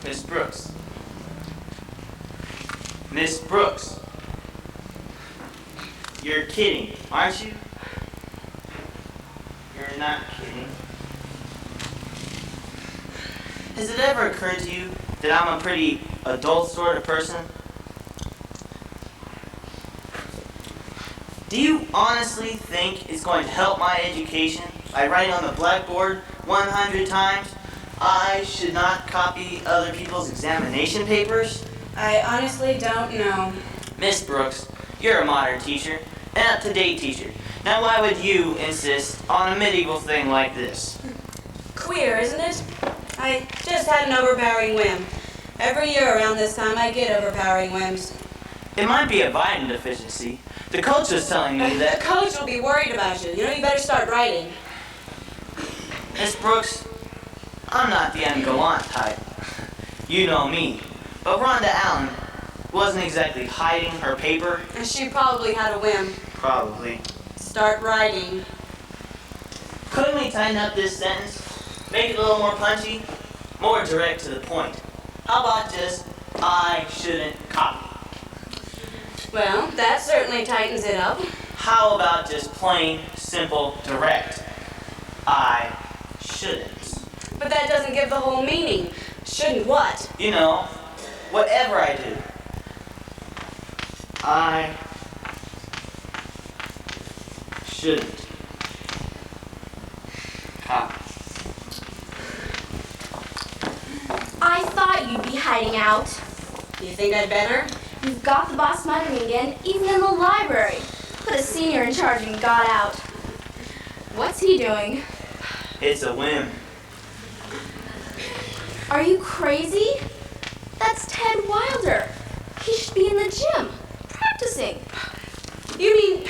Miss Brooks. Miss Brooks. You're kidding, aren't you? You're not kidding. Has it ever occurred to you that I'm a pretty adult sort of person? Do you honestly think it's going to help my education by writing on the blackboard 100 times, "I should not copy other people's examination papers"? I honestly don't know. Miss Brooks, you're a modern teacher, an up-to-date teacher. Now why would you insist on a medieval thing like this? Queer, isn't it? I just had an overpowering whim. Every year around this time, I get overpowering whims. It might be a vitamin deficiency. The coach was telling me The that... coach will be worried about you. You know, you better start writing. Miss Brooks, I'm not the ungallant type. You know me. But Rhonda Allen wasn't exactly hiding her paper. And she probably had a whim. Probably. Start writing. Couldn't we tighten up this sentence? Make it a little more punchy? More direct to the point. How about just, "I shouldn't copy"? Well, that certainly tightens it up. How about just plain, simple, direct? "I shouldn't"? But that doesn't give the whole meaning. Shouldn't what? You know, whatever I do, I shouldn't copy. I thought you'd be hiding out. You think I'd better? You've got the boss muttering again, even in the library. Put a senior in charge and got out. What's he doing? It's a whim. Are you crazy? That's Ted Wilder. He should be in the gym, practicing. You mean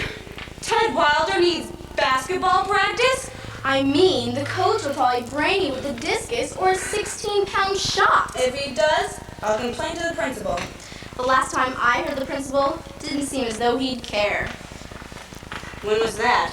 Ted Wilder needs basketball practice? I mean, the coach will probably brain you with a discus or a 16-pound shot. If he does, I'll complain to the principal. The last time I heard the principal, didn't seem as though he'd care. When was that?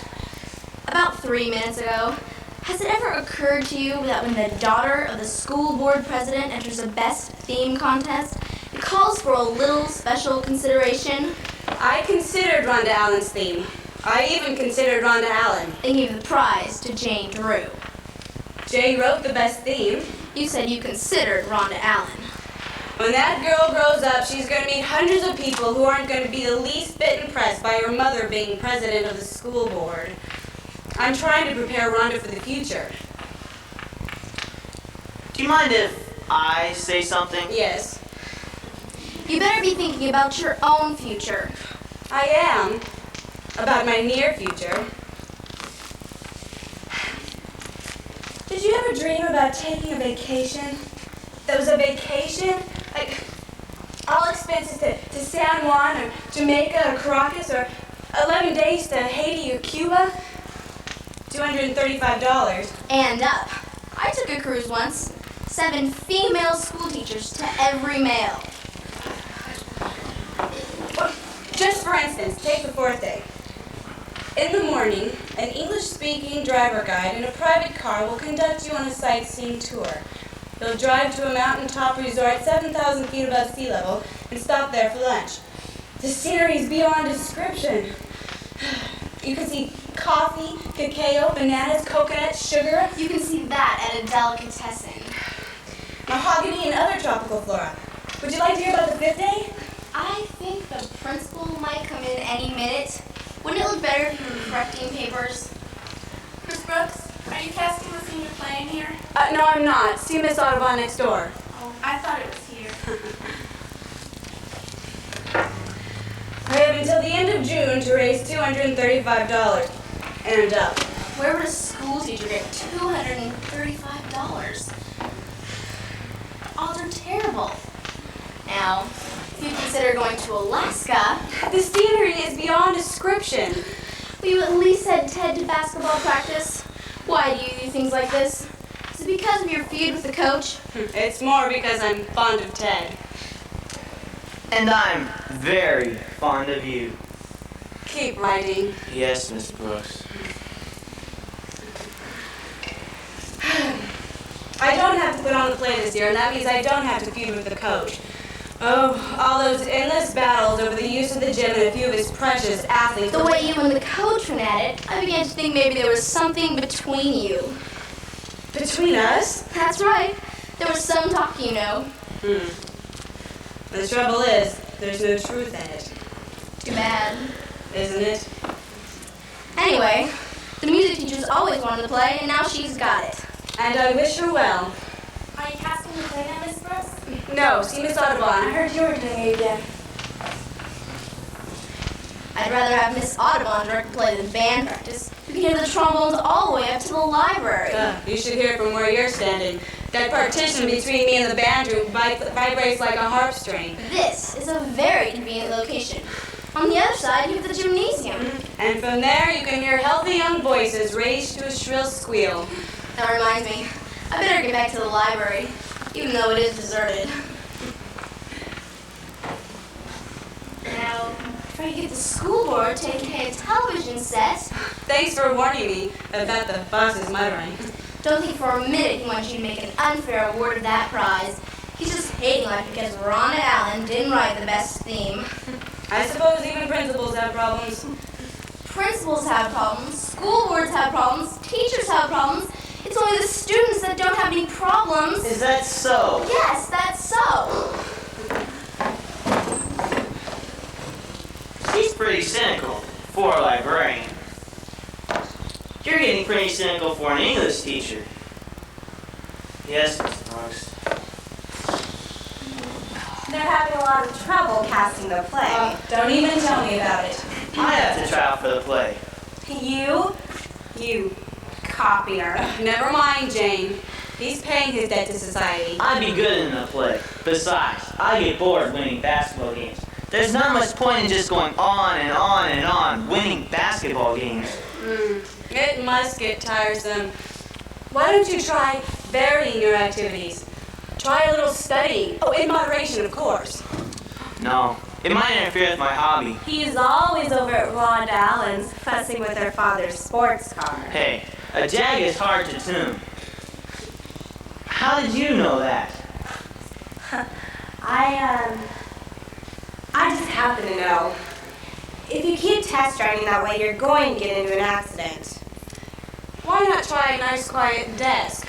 About 3 minutes ago. Has it ever occurred to you that when the daughter of the school board president enters a best theme contest, it calls for a little special consideration? I considered Rhonda Allen's theme. I even considered Rhonda Allen. They gave the prize to Jane Drew. Jay wrote the best theme. You said you considered Rhonda Allen. When that girl grows up, she's going to meet hundreds of people who aren't going to be the least bit impressed by her mother being president of the school board. I'm trying to prepare Rhonda for the future. Do you mind if I say something? Yes, You better be thinking about your own future. I am. About my near future. Did you ever dream about taking a vacation? That was a vacation? Like, all expenses to San Juan or Jamaica or Caracas, or 11 days to Haiti or Cuba? $235. And up. I took a cruise once. 7 female school teachers to every male. Well, just for instance, take the 4th day. In the morning, an English-speaking driver guide in a private car will conduct you on a sightseeing tour. He'll drive to a mountaintop resort 7,000 feet above sea level and stop there for lunch. The scenery is beyond description. You can see coffee, cacao, bananas, coconuts, sugar, You can see that at a delicatessen. mahogany, and other tropical flora. Would you like to hear about the 5th day? I think the principal might come in any minute. Wouldn't it look better if you were correcting papers? Miss Brooks, are you casting the senior play in here? No, I'm not. See Miss Audubon next door. Oh, I thought it was here. I have until the end of June to raise $235 and up. Where would a school teacher get $235? Odds are terrible. Now, if you consider going to Alaska, The scenery is beyond description. will you at least send Ted to basketball practice? Why do you do things like this? Is it because of your feud with the coach? It's more because I'm fond of Ted. And I'm very fond of you. Keep writing. Yes, Miss Brooks. I don't have to put on the play this year, and that means I don't have to feud with the coach. Oh, all those endless battles over the use of the gym and a few of his precious athletes. The way you and the coach went at it, I began to think maybe there was something between you. Between us? That's right. There was some talk, you know. The trouble is, there's no truth in it. Too bad. Isn't it? Anyway, the music teacher's always wanted to play, and now she's got it. And I wish her well. Are you casting the play now, Miss Brooks? No, see Miss Audubon. I heard you were doing it again. I'd rather have Miss Audubon direct the play than band practice. You can hear the trombones all the way up to the library. You should hear from where you're standing. That partition between me and the band room vibrates like a harp string. This is a very convenient location. On the other side, you have the gymnasium. And from there, you can hear healthy young voices raised to a shrill squeal. That reminds me, I better get back to the library, even though it is deserted. Now, try to get the school board taking care of television set. Thanks for warning me about the boss's muttering. Don't think for a minute he wants you to make an unfair award of that prize. He's just hating life because Rhonda Allen didn't write the best theme. I suppose even principals have problems. Principals have problems, school boards have problems, teachers have problems. It's only the students that don't have any problems. Is that so? Yes, that's so. She's pretty cynical for a librarian. You're getting pretty cynical for an English teacher. Yes, Miss Brooks. They're having a lot of trouble casting the play. Don't even tell me about it. I have to try out for the play. You copier. Never mind, Jane. He's paying his debt to society. I'd be good in the play. Besides, I get bored winning basketball games. There's not much point in just going on and on and on winning basketball games. It must get tiresome. Why don't you try varying your activities? Try a little studying. Oh, in moderation, of course. No, it might interfere with my hobby. He's always over at Rhonda Allen's fussing with her father's sports car. Hey, a Jag is hard to tune. How did you know that? I just happen to know. If you keep test driving that way, you're going to get into an accident. Why not try a nice quiet desk?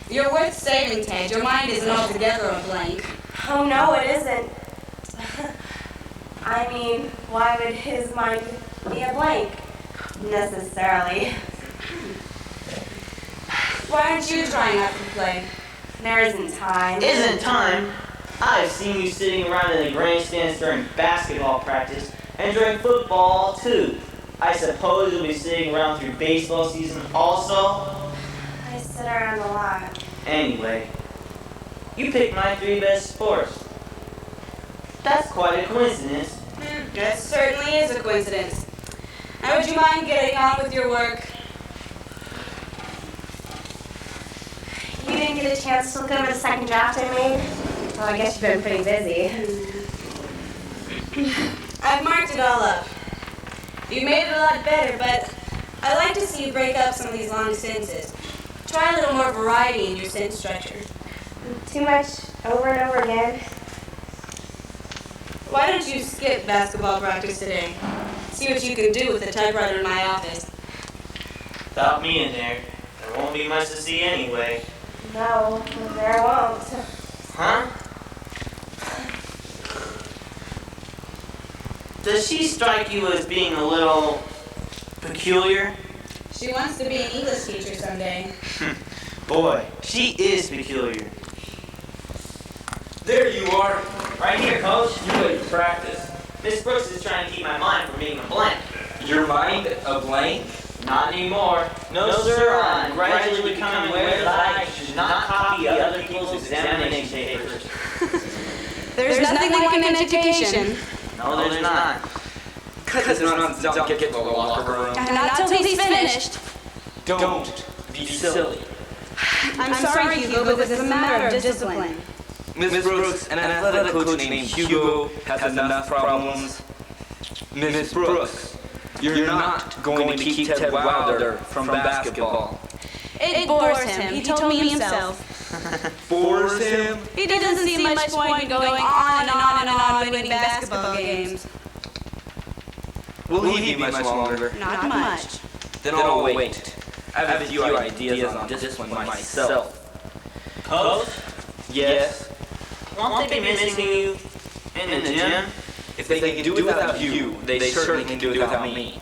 You're worth saving, Ted. Your mind isn't altogether a blank. Oh, no, it isn't. I mean, why would his mind be a blank? Necessarily. Why aren't you trying out for the play? There isn't time. Isn't time? I've seen you sitting around in the grandstands during basketball practice and during football too. I suppose you'll be sitting around through baseball season also? I sit around a lot. Anyway, you picked my 3 best sports. That's quite a coincidence. That certainly is a coincidence. Now, would you mind getting on with your work? You didn't get a chance to look over the second draft I made? Well, I guess you've been pretty busy. I've marked it all up. You made it a lot better, but I'd like to see you break up some of these long sentences. Try a little more variety in your sentence structure. Too much over and over again. Why don't you skip basketball practice today? See what you can do with the typewriter in my office. Without me in there, there won't be much to see anyway. No, there won't. Huh? Does she strike you as being a little peculiar? She wants to be an English teacher someday. Boy, she is peculiar. There you are. Right here, Coach. You late to practice. Miss Brooks is trying to keep my mind from being a blank. Your mind a blank? Not anymore. No, sir. I'm gradually becoming aware that I should not copy other people's examination papers. There's nothing like an education. No, there's not. Cousins don't get to the locker room. And not till he's finished. Don't be silly. I'm sorry, Hugo, but this is a matter of discipline. Miss Brooks, an athletic coach named Hugo has enough problems. Miss Brooks, you're not going to keep Ted Wilder from basketball. It bores him. He told me himself. Bores him? He doesn't see much point in going on and on and on winning basketball games. Will he be much longer? Not much. Then I'll wait. I have a few ideas on this one myself. Coach, Yes. won't they be missing you in the gym? If they can do it without you, they certainly can do it without me.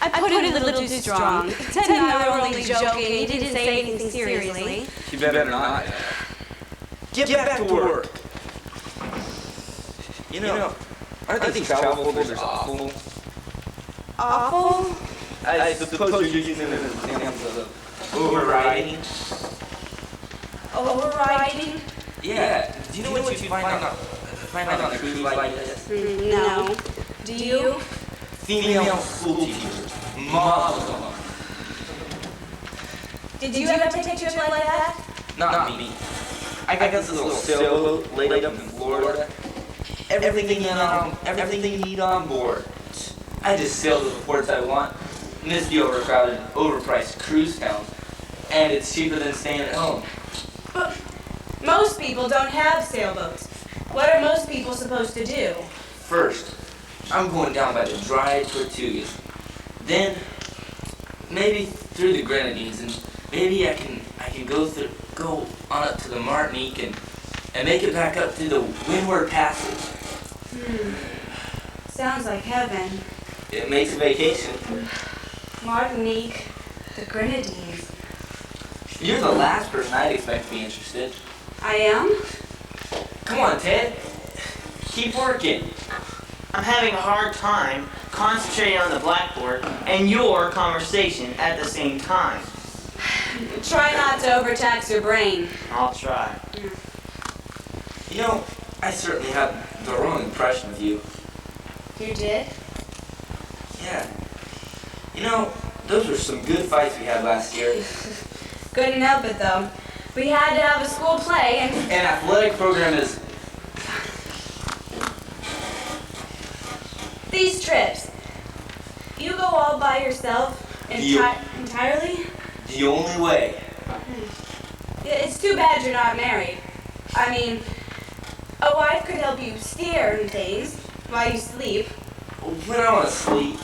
I put it a little too strong. Ted and I were only joking. He didn't say anything seriously. You better not. Get back to work. You know, aren't these travel folders awful? Awful? I suppose you're using them as examples of overriding. Overriding? Yeah. Do you know what you find on a cruise like this? No. Do you? Female school teachers, model. Did you ever take a trip like that? Not me. I got this little sailboat laid up in Florida. Everything you need on board. I just sail to the ports I want. Miss the overcrowded, overpriced cruise towns, and it's cheaper than staying at home. But most people don't have sailboats. What are most people supposed to do? First, I'm going down by the dry Tortugas. Then, maybe through the Grenadines, and maybe I can go on up to the Martinique and make it back up through the Windward Passage. Sounds like heaven. It makes a vacation. Martinique, the Grenadines. You're the last person I'd expect to be interested. I am? Come on, Ted. Keep working. I'm having a hard time concentrating on the blackboard and your conversation at the same time. Try not to overtax your brain. I'll try. You know, I certainly had the wrong impression of you. You did? Yeah. You know, those were some good fights we had last year. Couldn't help it though. We had to have a school play and An athletic program is these trips. You go all by yourself entirely? the only way. It's too bad you're not married. I mean, a wife could help you steer and things while you sleep. When I want to sleep,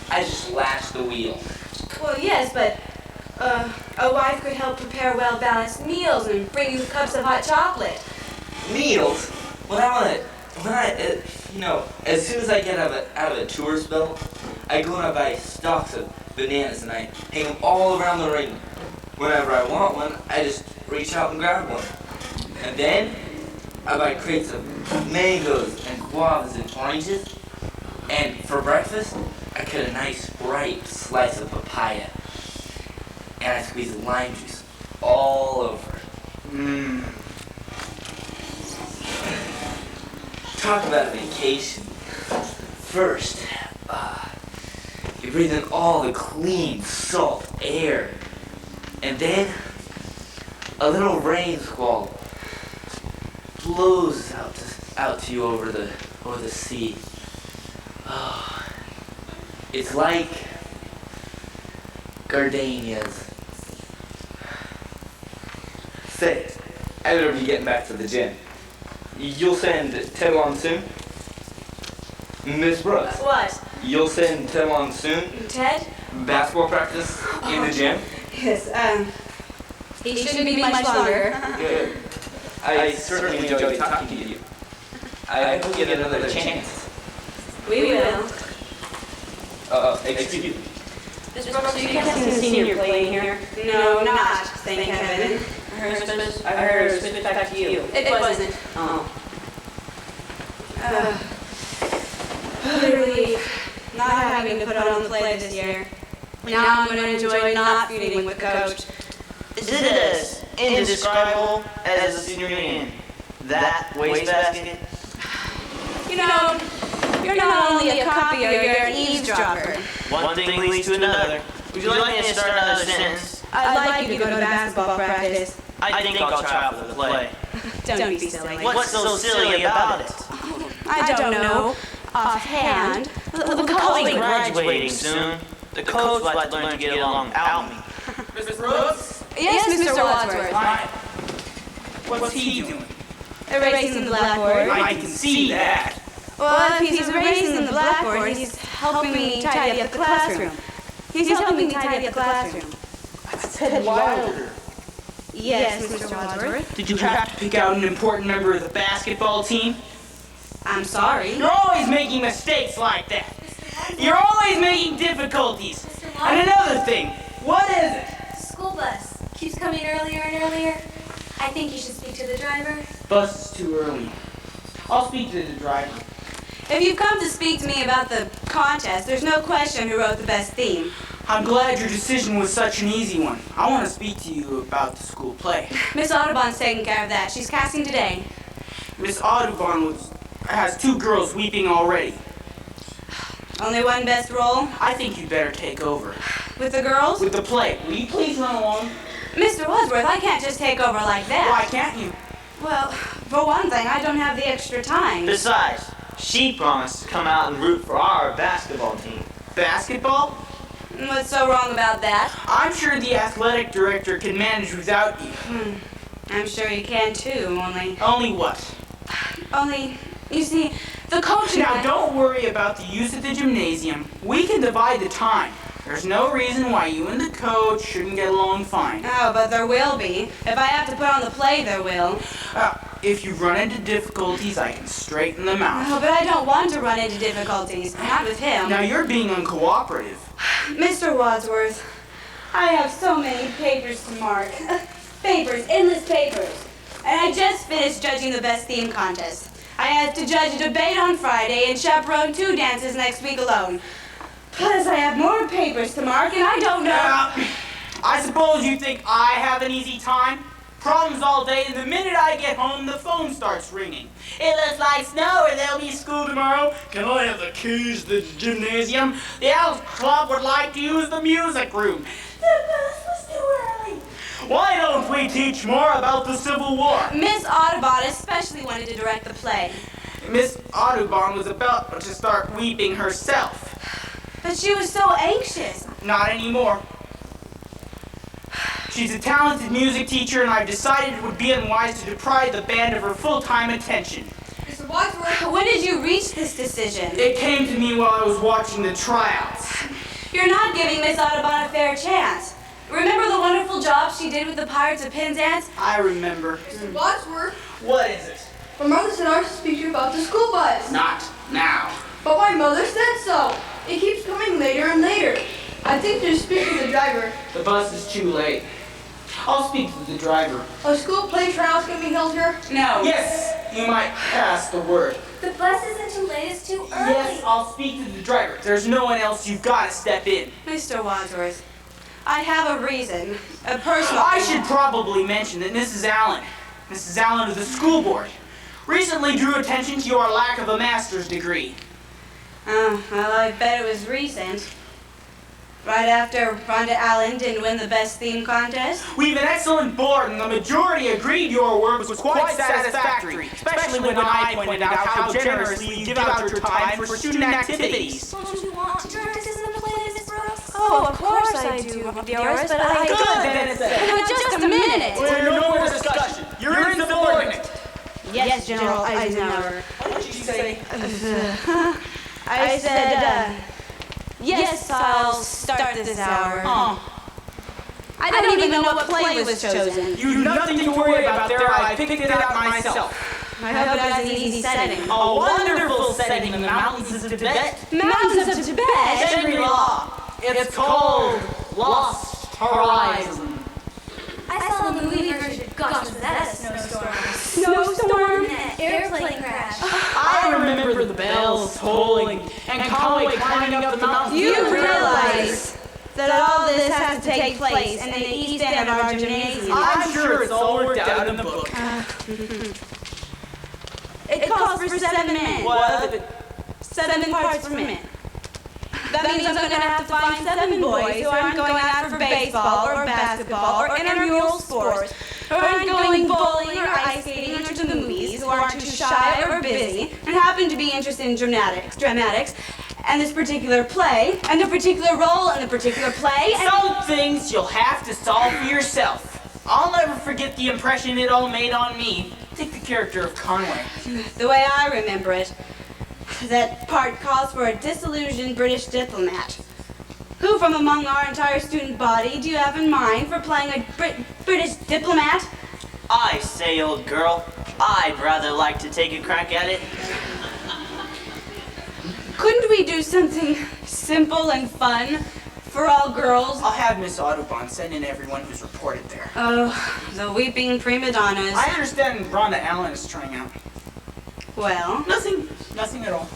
I just lash the wheel. Well, yes, but a wife could help prepare well-balanced meals and bring you cups of hot chocolate. Meals? As soon as I get out of a tour spell, I go and I buy stalks of bananas and I hang them all around the ring. Whenever I want one, I just reach out and grab one. And then I buy crates of mangoes and guavas and oranges. And for breakfast, I cut a nice ripe slice of papaya. And I squeeze lime juice all over. Talk about a vacation. First, you breathe in all the clean, salt air. And then, a little rain squall blows out to you over the sea. Oh, it's like gardenias. Say, I better be getting back to the gym. You'll send Ted on soon? Miss Brooks, What? you'll send Ted on soon? Ted? Basketball practice in the gym? Yes, he shouldn't be much longer. Good. I certainly enjoyed talking to you. I hope you get another chance. We will. Excuse me. Miss Brooks, are you casting the senior playing here? No, not, thank heaven. I heard it was switched back to you. It wasn't. Oh. Literally, not having to put on the play this year. Now I'm going to enjoy not feuding with Coach. Is it as indescribable as the senior in that wastebasket? You know, you're not only a copier, you're an eavesdropper. One thing leads to another. Would you like me to start another sentence? I'd like you to go to basketball practice. I think I'll try out for the play. Don't be silly. What's so silly about it? I don't know. Offhand. I'll be graduating soon. The coach would like to learn to get along without me. Miss Brooks? Yes, Mr. Wadsworth. Fine. What's he doing? Erasing the blackboard. I can see that. Well, if he's erasing the blackboard, he's helping me tidy up the classroom. He's helping me tidy up the classroom. That's Ted Wilder. Yes, Mr. Wadsworth. Did you have to pick out an important member of the basketball team? I'm sorry. You're always making mistakes like that. You're always making difficulties. And another thing, what is it? School bus keeps coming earlier and earlier. I think you should speak to the driver. Bus is too early. I'll speak to the driver. If you've come to speak to me about the contest, there's no question who wrote the best theme. I'm glad your decision was such an easy one. I want to speak to you about the school play. Miss Audubon's taking care of that. She's casting today. Miss Audubon has 2 girls weeping already. Only one best role? I think you'd better take over. With the girls? With the play. Will you please run along? Mr. Wadsworth, I can't just take over like that. Why can't you? Well, for one thing, I don't have the extra time. Besides, she promised to come out and root for our basketball team. Basketball? What's so wrong about that? I'm sure the athletic director can manage without you. I'm sure you can too, Only what? Only, you see, the coach and Now, I... don't worry about the use of the gymnasium. We can divide the time. There's no reason why you and the coach shouldn't get along fine. Oh, but there will be. If I have to put on the play, there will. If you run into difficulties, I can straighten them out. Oh, but I don't want to run into difficulties. Not with him. Now, you're being uncooperative. Mr. Wadsworth, I have so many papers to mark. Papers, endless papers. And I just finished judging the best theme contest. I had to judge a debate on Friday and chaperone 2 dances next week alone. Plus, I have more papers to mark, and I don't know. I suppose you think I have an easy time? Problems all day, and the minute I get home, the phone starts ringing. It looks like snow, or there'll be school tomorrow. Can I have the keys to the gymnasium? The Elks Club would like to use the music room. The bus was too early. Why don't we teach more about the Civil War? Miss Audubon especially wanted to direct the play. Miss Audubon was about to start weeping herself. But she was so anxious. Not anymore. She's a talented music teacher, and I've decided it would be unwise to deprive the band of her full-time attention. Mr. Wadsworth, When did you reach this decision? It came to me while I was watching the tryouts. You're not giving Miss Audubon a fair chance. Remember the wonderful job she did with the Pirates of Penzance? I remember. Mr. Wadsworth, What is it? my mother said I should speak to you about the school bus. Not now. But my mother said so. It keeps coming later and later. I think you should speak to the driver. The bus is too late. I'll speak to the driver. A school play trials can be held here. No. Yes, you might pass the word. The bus isn't too late, it's too Yes, I'll speak to the driver. If there's no one else, you've got to step in. Mr. Wadsworth, I have a reason. A personal... I should probably mention that Mrs. Allen of the school board, recently drew attention to your lack of a master's degree. Oh, well, I bet it was recent. Right after Rhonda Allen didn't win the best theme contest? We've an excellent board, and the majority agreed your work was quite satisfactory, especially when I pointed out how generously you give out your time for student activities. Don't you want to direct us in the play, Miss Brooks? Oh, of course I do, Doris, but I... Good, then it's No, just a minute. We're no more discussion. You're insubordinate. Yes, General Eisenhower. What did you say? I said, yes, I'll start this hour. Oh, I don't even know what play was chosen. you've nothing to worry about there. I picked it out myself. I hope it has an easy setting. A wonderful setting in the mountains of Tibet. Mountains of Tibet? Shangri-La. It's called Lost Horizon. I saw the movie version. Gosh, was that a snowstorm? Snowstorm? An airplane crash. I remember the bells tolling and Conway climbing up the mountain. You realize that all this has to take place in the east end of our gymnasium. I'm sure it's all worked out in the book. It calls for 7 men. What? 7 parts per minute. That means I'm going to have to find 7 boys who aren't going out for baseball or basketball or intramural sports, who aren't going bowling or ice skating or to the movies, who aren't too shy or busy, and happen to be interested in dramatics, and this particular play, and the particular role in the particular play, and... Some things you'll have to solve for yourself. I'll never forget the impression it all made on me. Take the character of Conway. The way I remember it, that part calls for a disillusioned British diplomat. Who from among our entire student body do you have in mind for playing a British diplomat? I say, old girl, I'd rather like to take a crack at it. Couldn't we do something simple and fun for all girls? I'll have Miss Audubon send in everyone who's reported there. Oh, the weeping prima donnas. I understand Rhonda Allen is trying out. Well, Nothing at all.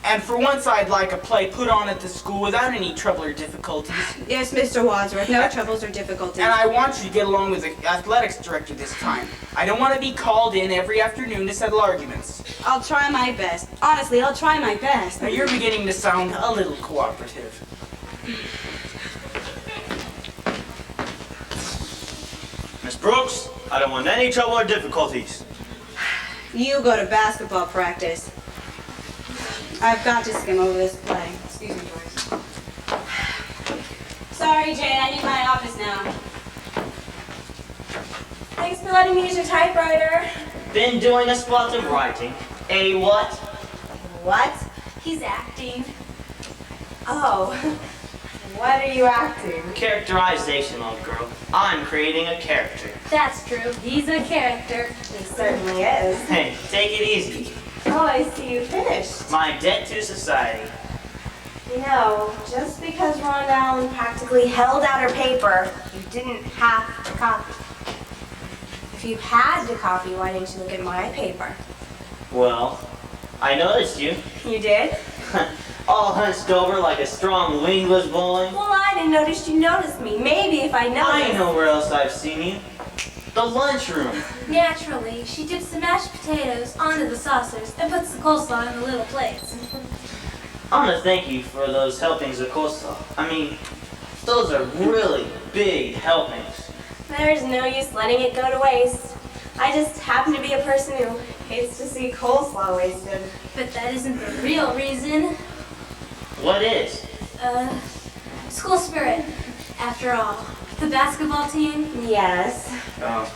And for once I'd like a play put on at the school without any trouble or difficulties. yes, Mr. Wadsworth, no troubles or difficulties. And I want you to get along with the athletics director this time. I don't want to be called in every afternoon to settle arguments. I'll try my best. Honestly, I'll try my best. Now you're beginning to sound a little cooperative. Miss Brooks, I don't want any trouble or difficulties. You go to basketball practice. I've got to skim over this play. Excuse me, Joyce. Sorry, Jane, I need my office now. Thanks for letting me use your typewriter. Been doing a spot of writing. A what? What? He's acting. Oh. What are you acting? Characterization, old girl. I'm creating a character. That's true. He's a character. He certainly is. Hey, take it easy. Oh, I see you finished. My debt to society. You know, just because Rhonda Allen practically held out her paper, you didn't have to copy. If you had to copy, why didn't you look at my paper? Well, I noticed you. You did? All hunched over like a strong wind was blowing. Well, I didn't notice you noticed me. Maybe if I noticed... I know where else I've seen you. The lunchroom. Naturally, she dips the mashed potatoes onto the saucers and puts the coleslaw in the little plates. I want to thank you for those helpings of coleslaw. I mean, those are really big helpings. There's no use letting it go to waste. I just happen to be a person who hates to see coleslaw wasted. But that isn't the real reason. What is? School spirit, after all. The basketball team. Yes. Oh.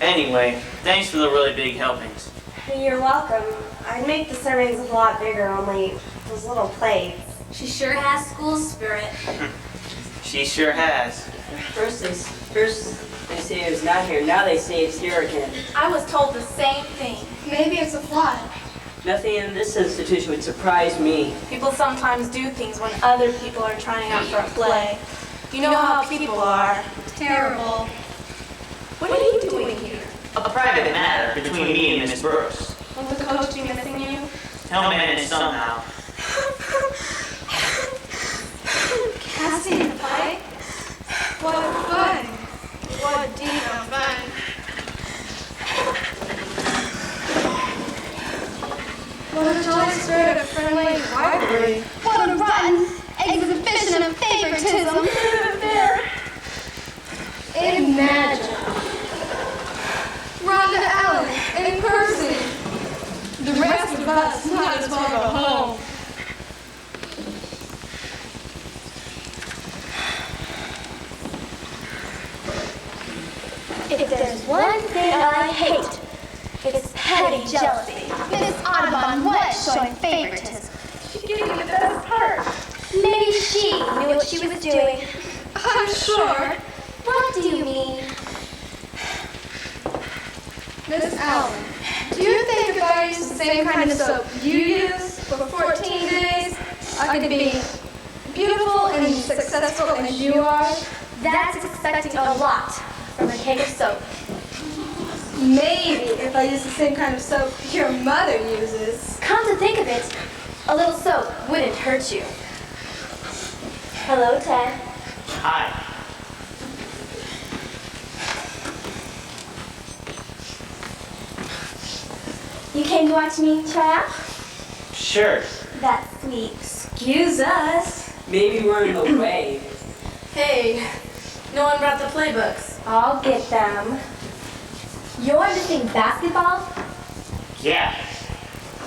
Anyway, thanks for the really big helpings. You're welcome. I'd make the sermons a lot bigger, only those little plates. She sure has school spirit. She sure has. First they say it's not here, now they say it's here again. I was told the same thing. Maybe it's a plot. Nothing in this institution would surprise me. People sometimes do things when other people are trying out for a play. You know how people are. Terrible. What are you doing here? A private matter between me and Miss Brooks. Was the coach missing you? He'll manage somehow. Cassie in the play? What fun. What deep fun. What a jolly spirit of friendly rivalry. What a rotten exhibition of favoritism. Imagine. Rhonda Allen in person. The rest of us might as well go home. If there's one thing I hate, it's petty jealousy. Miss Audubon was showing favoritism. She gave me the best part. Maybe she knew what she was doing. I'm sure. What do you mean? Miss Allen, do you think if I used the same kind of soap you use for 14 days, I could be beautiful and successful as you are? That's expecting a lot from a cake of soap. Maybe if I used the same kind of soap your mother uses. Come to think of it, a little soap wouldn't hurt you. Hello, Ted. Hi. You came to watch me try out? Sure. That's sweet. Excuse us. Maybe we're in the way. Hey, no one brought the playbooks. I'll get them. You're missing basketball? Yeah.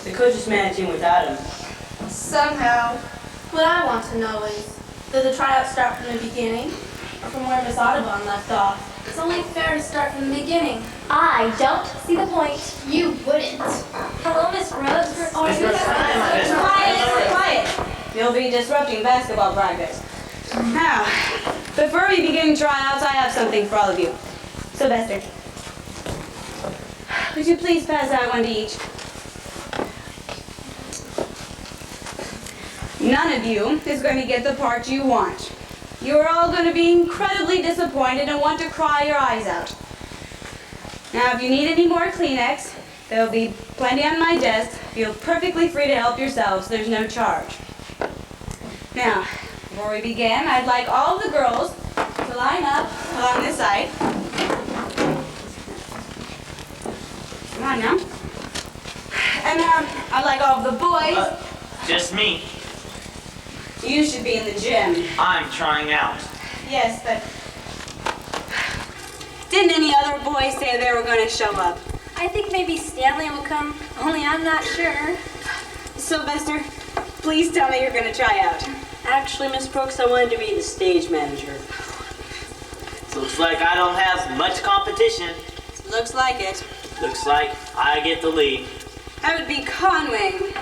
The coach is managing without him. Somehow. What I want to know is, did the tryouts start from the beginning? Or from where Miss Audubon left off? It's only fair to start from the beginning. I don't see the point. You wouldn't. Hello, Miss Rose. Quiet! You'll be disrupting basketball practice. Now, before we begin tryouts, I have something for all of you. Sylvester, would you please pass out one to each? None of you is going to get the part you want. You are all going to be incredibly disappointed and want to cry your eyes out. Now, if you need any more Kleenex, there'll be plenty on my desk. Feel perfectly free to help yourselves. There's no charge. Now, before we begin, I'd like all the girls to line up along this side. Come on now. And I'd like all the boys. Just me. You should be in the gym. I'm trying out. Yes, but didn't any other boys say they were going to show up? I think maybe Stanley will come, only I'm not sure. Sylvester, please tell me you're going to try out. Actually, Miss Brooks, I wanted to be the stage manager. Looks like I don't have much competition. Looks like it. Looks like I get the lead. That would be Conway.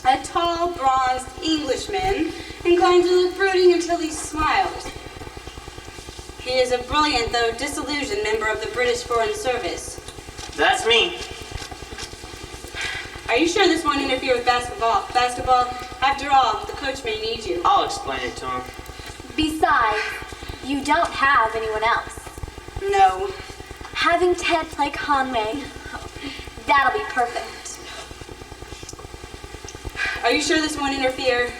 A tall, bronzed Englishman, inclined to look brooding until he smiles. He is a brilliant, though disillusioned, member of the British Foreign Service. That's me. Are you sure this won't interfere with basketball? After all, the coach may need you. I'll explain it to him. Besides, you don't have anyone else. No. Having Ted play Conway, that'll be perfect. Are you sure this won't interfere?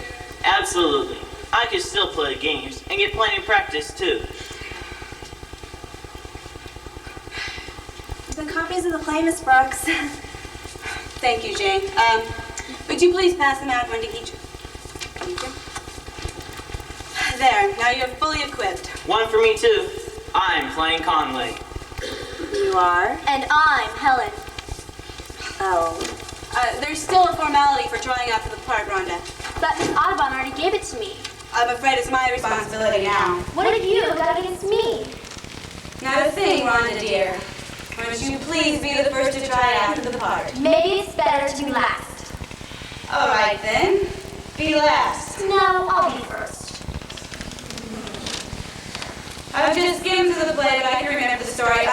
Absolutely. I can still play games and get plenty of practice too. The copies of the play, Miss Brooks. Thank you, Jane. Would you please pass them out one to each? Thank you. There, now you're fully equipped. One for me too. I'm playing Conway. You are? And I'm Helen. Oh. There's still a formality for trying out for the part, Rhonda. But Miss Audubon already gave it to me. I'm afraid it's my responsibility now. What have you got against me? Not a thing, Rhonda dear. Would you please be the first to try out for the part? Maybe it's better to be last. All right then. Be last. No, I'll be first. I've just skimmed through the play, but I can remember the story.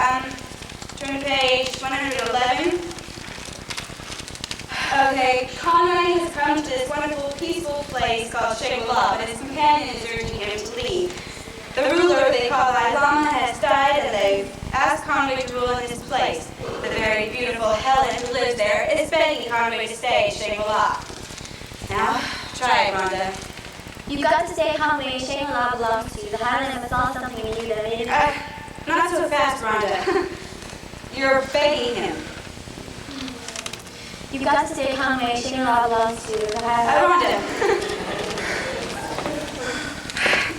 Turn to page 111. Okay, Conway has come to this wonderful, peaceful place called Shangri-La, but his companion is urging him to leave. The ruler they call Dalai Lama has died, and they've asked Conway to rule in his place. The very beautiful Helen, who lives there, is begging Conway to stay at Shangri-La. Now, try it, Rhonda. You've got to say Conway and Shangri-La belongs to you. The Highlanders saw something in you that made it. Not so fast, Rhonda. You're begging him. You've got to say Conway and Shangri-La belongs to you. The Highlanders. Rhonda.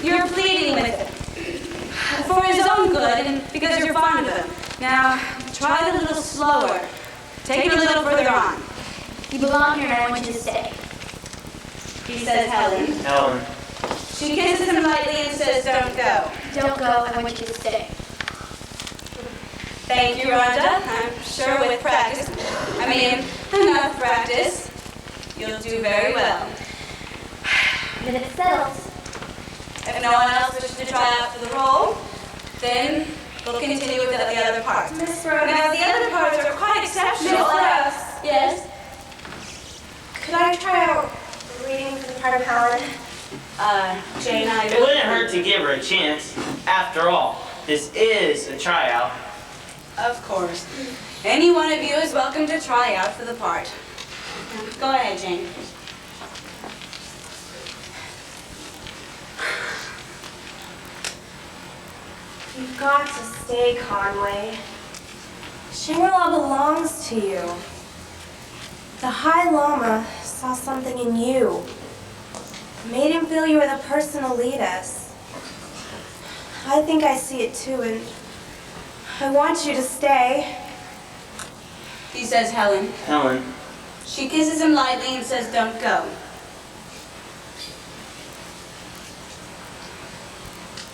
You're pleading with him. For his own good and because you're fond of him. Now, try it a little slower. Take it a little further on. You belong here and I want you to stay. He says Helen. Helen. She kisses him lightly and says, don't go. Don't go, I want you to stay. Thank you, Rhonda. I'm sure with practice, enough practice, you'll do very well. Then it's settled. If no one else wishes to try out for the role, then we'll continue with the other parts. Miss Brooks. Now, the other parts are quite exceptional. Miss Brooks. Yes? Could I try out reading for the part of Helen? Jane, It wouldn't hurt to give her a chance. After all, this is a tryout. Of course. Any one of you is welcome to try out for the part. Go ahead, Jane. You've got to stay, Conway. Shangri-La belongs to you. The High Lama saw something in you. Made him feel you were the person to lead us. I think I see it too, and I want you to stay. He says Helen. Helen. She kisses him lightly and says don't go.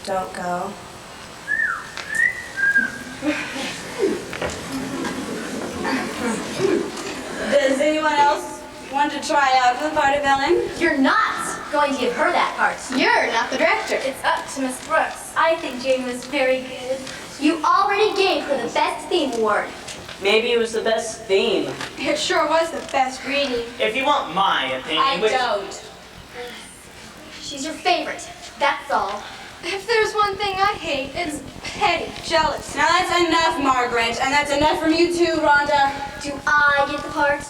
Don't go. Does anyone else want to try out for the part of Helen? You're not going to give her that part. You're not the director. It's up to Miss Brooks. I think Jane was very good. You already gave her the best theme award. Maybe it was the best theme. It sure was the best reading. If you want my opinion, I don't. She's your favorite. That's all. If there's one thing I hate, it's petty, jealous. Now that's enough, Margaret, and that's enough from you too, Rhonda. Do I get the part?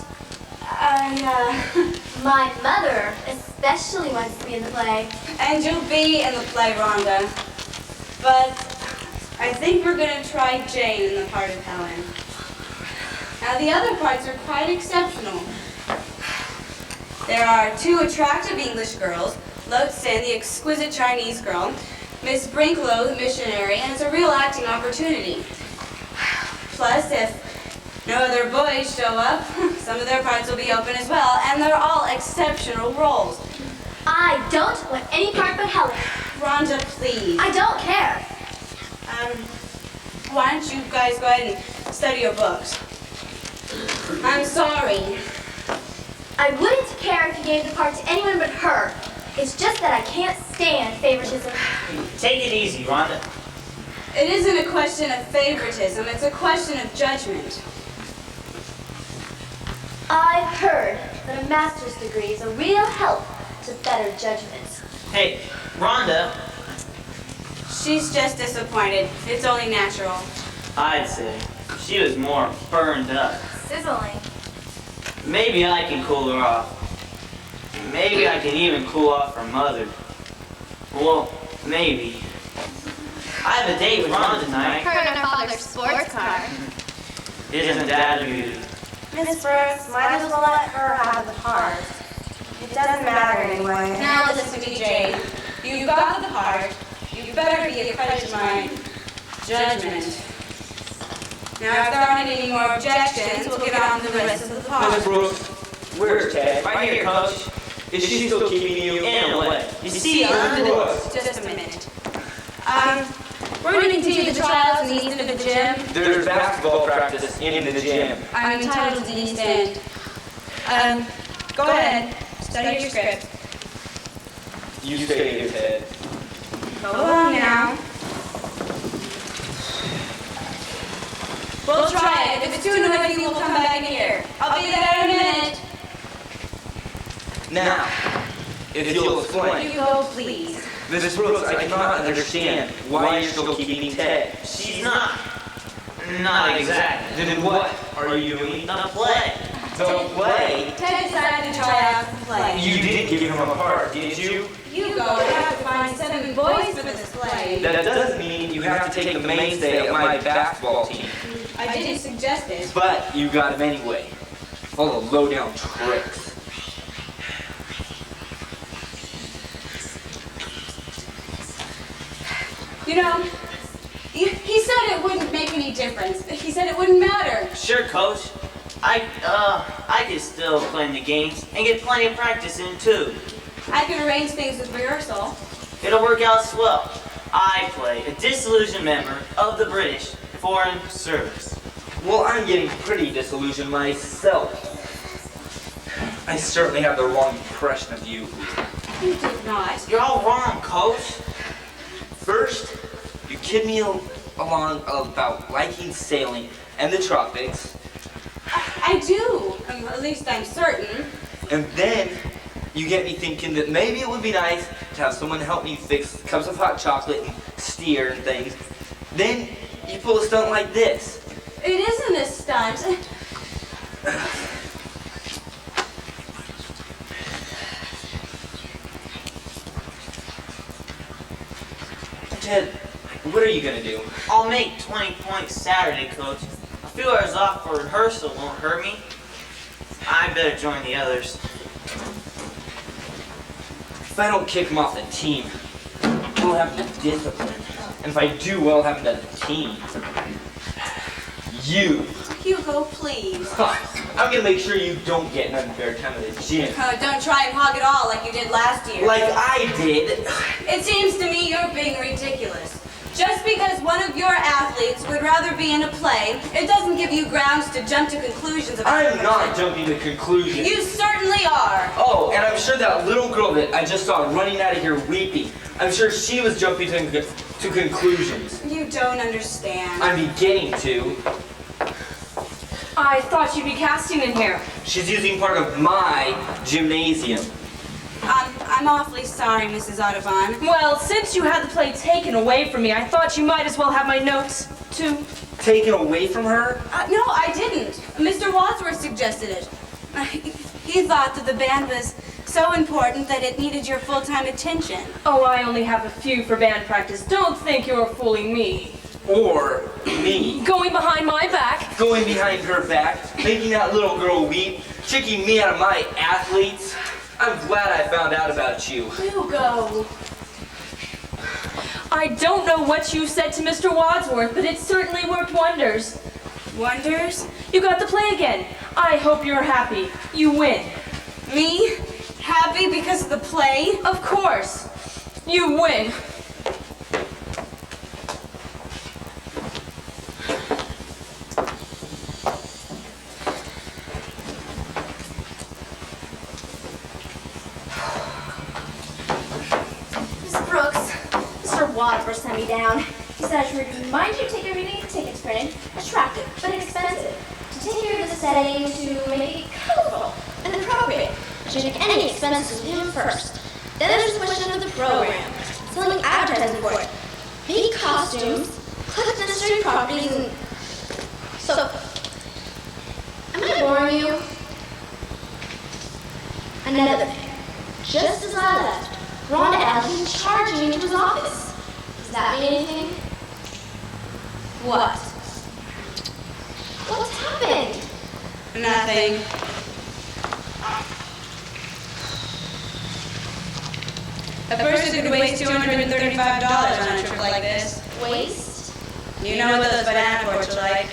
My mother especially wants to be in the play. And you'll be in the play, Rhonda. But I think we're going to try Jane in the part of Helen. Now the other parts are quite exceptional. There are 2 attractive English girls, Lo Tsin, the exquisite Chinese girl, Miss Brinklow, the missionary, and it's a real acting opportunity. Plus, if no other boys show up, some of their parts will be open as well, and they're all exceptional roles. I don't want any part but Helen. Rhonda, please. I don't care. Why don't you guys go ahead and study your books? I'm sorry. I wouldn't care if you gave the part to anyone but her. It's just that I can't stand favoritism. Take it easy, Rhonda. It isn't a question of favoritism, it's a question of judgment. I've heard that a master's degree is a real help to better judgment. Hey, Rhonda, She's just disappointed. It's only natural. I'd say she was more burned up. Sizzling. Maybe I can cool her off. Maybe I can even cool off her mother. Well, maybe. I have a date with Ron tonight. Her and her father's sports car. Isn't that a beauty? Miss Brooks, might as well let her have the part. It doesn't matter anyway. Now listen to me, Jane. You got the part. You better be a credit to my judgment. Now, if there aren't any more objections, we'll get on to the rest of the Miss part. Brooks, where's Ted? Right here, Coach. Is she still keeping you In a way. You see, I Brooks. Just a minute. We're going to continue the tryouts in the east end of the gym. There's basketball practice in the gym. I'm entitled to the east end. Go ahead. Study your script. You stay here, Ted. Go along now. We'll try it. If it's too noisy, we'll come back in here. I'll be there in a minute. Now, if you'll explain. You go, please. Miss Brooks, I cannot understand why you're still keeping Ted. She's not. Not exactly. Then what are you doing? The play. The play? Ted decided to try out the play. You didn't give him a part, did you? You go and have to find 7 boys for this play. That doesn't mean you have to take the mainstay of my basketball team. I didn't suggest it. But you got him anyway. Full of low-down tricks. You know, he said it wouldn't make any difference. He said it wouldn't matter. Sure, Coach. I could still play in the games and get plenty of practice in too. I can arrange things with rehearsal. It'll work out swell. I play a disillusioned member of the British Foreign Service. Well, I'm getting pretty disillusioned myself. I certainly have the wrong impression of you. You did not. You're all wrong, Coach. First, you kid me along about liking sailing and the tropics. I do. At least I'm certain. And then you get me thinking that maybe it would be nice to have someone help me fix cups of hot chocolate and steer and things. Then you pull a stunt like this. It isn't a stunt. Ted, what are you gonna do? I'll make 20 points Saturday, Coach. A few hours off for rehearsal won't hurt me. I better join the others. If I don't kick him off the team, we'll have to discipline. And if I do well, haven't done a team. You. Hugo, please. I'm gonna make sure you don't get an unfair time at the gym. Don't try and hog it all like you did last year. Like I did. It seems to me you're being ridiculous. Just because one of your athletes would rather be in a play, it doesn't give you grounds to jump to conclusions about it. I'm not jumping to conclusions. You certainly are. Oh, and I'm sure that little girl that I just saw running out of here weeping, I'm sure she was jumping to conclusions. You don't understand. I'm beginning to. I thought you'd be casting in here. She's using part of my gymnasium. I'm awfully sorry, Mrs. Audubon. Well, since you had the play taken away from me, I thought you might as well have my notes, too. Taken away from her? No, I didn't. Mr. Wadsworth suggested it. He thought that the band was so important that it needed your full-time attention. Oh, I only have a few for band practice. Don't think you're fooling me. Or me. Going behind my back. Going behind her back, making that little girl weep, kicking me out of my athletes. I'm glad I found out about you. Hugo. I don't know what you said to Mr. Wadsworth, but it certainly worked wonders. Wonders? You got the play again. I hope you're happy. You win. Me? Happy because of the play? Of course. You win. Wadsworth sent me down. He said I should remind you to take everything in tickets printed, attractive but inexpensive, to take care of the setting, to make it colorful and appropriate. I should make any expenses with him first. Then there's the question of the program, selling advertising for it, make costumes, collect necessary properties, and so. Am I boring you? Another thing. Just as I left, Rhonda Allen charged me into his office. Does that mean anything? What? What's happened? Nothing. A person could waste $235 on a trip like this. Waste? You know what those banana boats are like.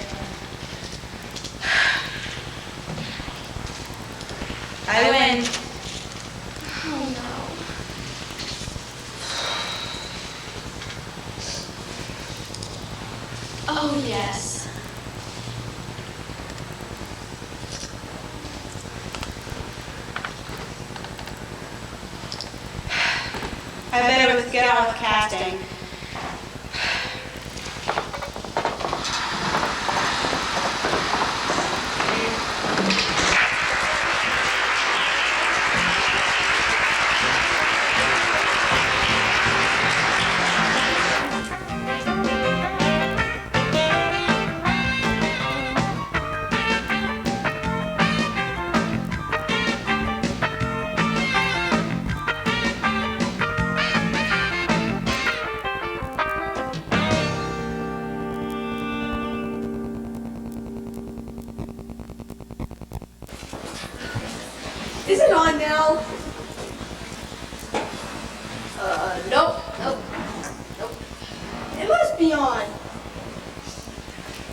I win. Oh no. Oh, yes. I better get on with casting. Is it on now? Nope. It must be on.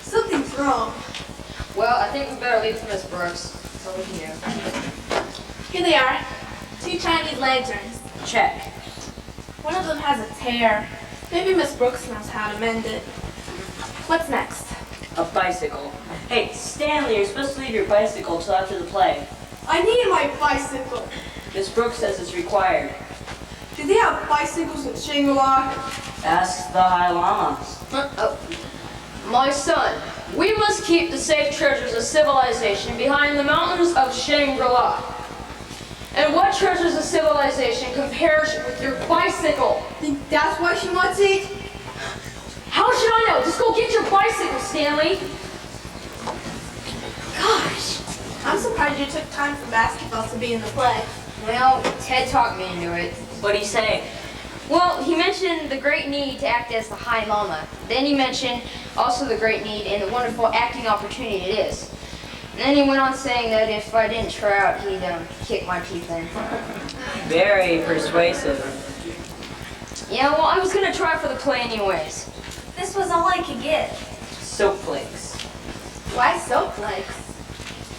Something's wrong. Well, I think we better leave for Miss Brooks. That's all we can do. Here they are. 2 Chinese lanterns. Check. One of them has a tear. Maybe Miss Brooks knows how to mend it. What's next? A bicycle. Hey, Stanley, you're supposed to leave your bicycle till after the play. I need my bicycle. Miss Brooks says it's required. Do they have bicycles in Shangri-La? Ask the High Lama. My son, we must keep the safe treasures of civilization behind the mountains of Shangri-La. And what treasures of civilization compares with your bicycle? Think that's why she wants it? How should I know? Just go get your bicycle, Stanley. Gosh, I'm surprised you took time for basketball to be in the play. Well, Ted talked me into it. What'd he say? Well, he mentioned the great need to act as the High Lama. Then he mentioned also the great need and the wonderful acting opportunity it is. And then he went on saying that if I didn't try out, he'd kick my teeth in. Very persuasive. Yeah, well, I was gonna try for the play anyways. This was all I could get. Soap flakes. Why soap flakes?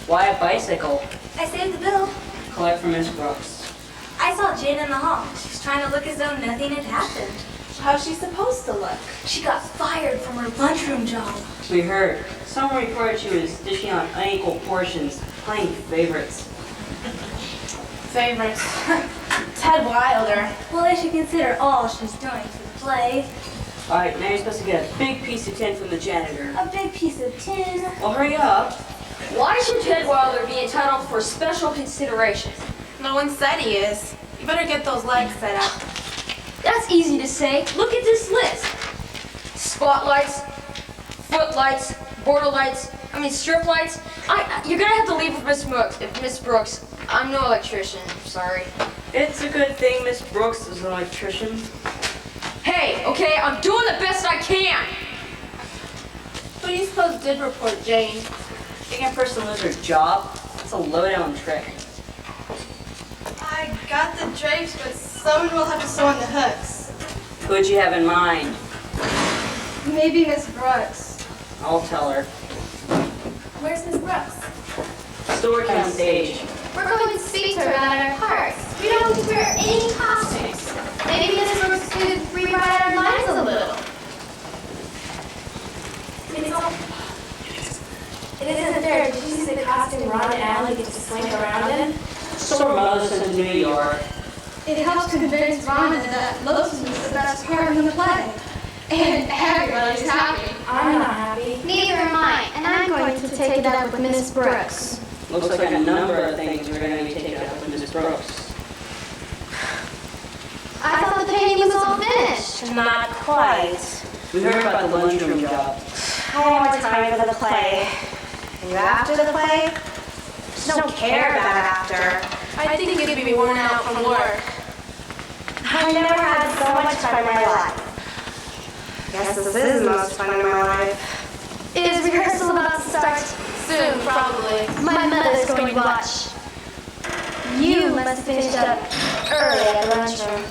Why a bicycle? I saved the bill. Collect from Miss Brooks. I saw Jane in the hall. She's trying to look as though nothing had happened. How's she supposed to look? She got fired from her lunchroom job. We heard. Someone reported she was dishing out unequal portions, playing favorites. Favorites. Ted Wilder. Well, they should consider all she's doing for the play. All right, now you're supposed to get a big piece of tin from the janitor. A big piece of tin. Well, hurry up. Why should Ted Wilder be entitled for special consideration? No one said he is. You better get those legs set up. That's easy to say. Look at this list. Spotlights, footlights, border lights, strip lights. You're gonna have to leave with Miss Brooks. I'm no electrician, sorry. It's a good thing Miss Brooks is an electrician. Hey, okay, I'm doing the best I can. Who do you suppose did report Jane? Thinking a person lose her job? That's a low-down trick. I got the drapes, but someone will have to sew on the hooks. Who'd you have in mind? Maybe Miss Brooks. I'll tell her. Where's Miss Brooks? Still working on stage. We're going to speak to her about our parts. We don't wear any costumes. Maybe Miss Brooks could rewrite our minds a little. It isn't fair. Did you see the costume Ron and Allie get to swing around in? So her mother sent to New York. It helps convince Rhonda that Lotus is the best part in the play. And everybody's happy. I'm not happy. Neither am I, and I'm going to take it up with Miss Brooks. Looks like a number of things we're going to be taking up with Miss Brooks. I thought the painting was all finished. Not quite. We heard about the lunchroom job. I have more time for the play. And you after the play? Just don't care about after. I think you'd be worn out from work. I've never had so much fun in my life. Guess this is the most fun in my life. Is rehearsal about to start? Soon, probably. My mother's going to watch. You must have finished up early at lunchroom.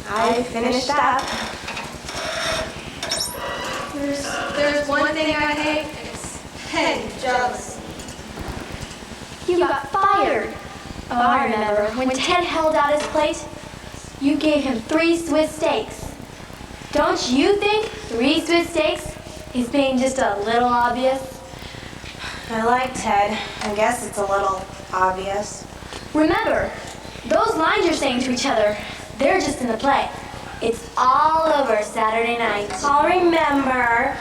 I finished up. There's one thing I hate, and it's Ted jealous. You got fired. Oh, I remember. When Ted held out his plate, you gave him 3 Swiss steaks. Don't you think 3 Swiss steaks is being just a little obvious? I like Ted. I guess it's a little obvious. Remember, those lines you're saying to each other, they're just in the play. It's all over Saturday night. I'll remember.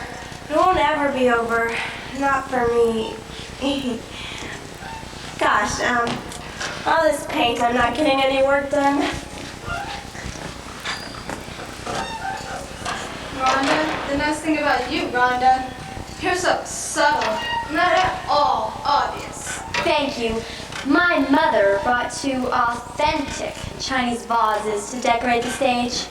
It won't ever be over. Not for me. Gosh, all this paint, I'm not getting any work done. Rhonda, the nice thing about you, Rhonda, you're so subtle, not at all obvious. Thank you. My mother brought 2 authentic Chinese vases to decorate the stage.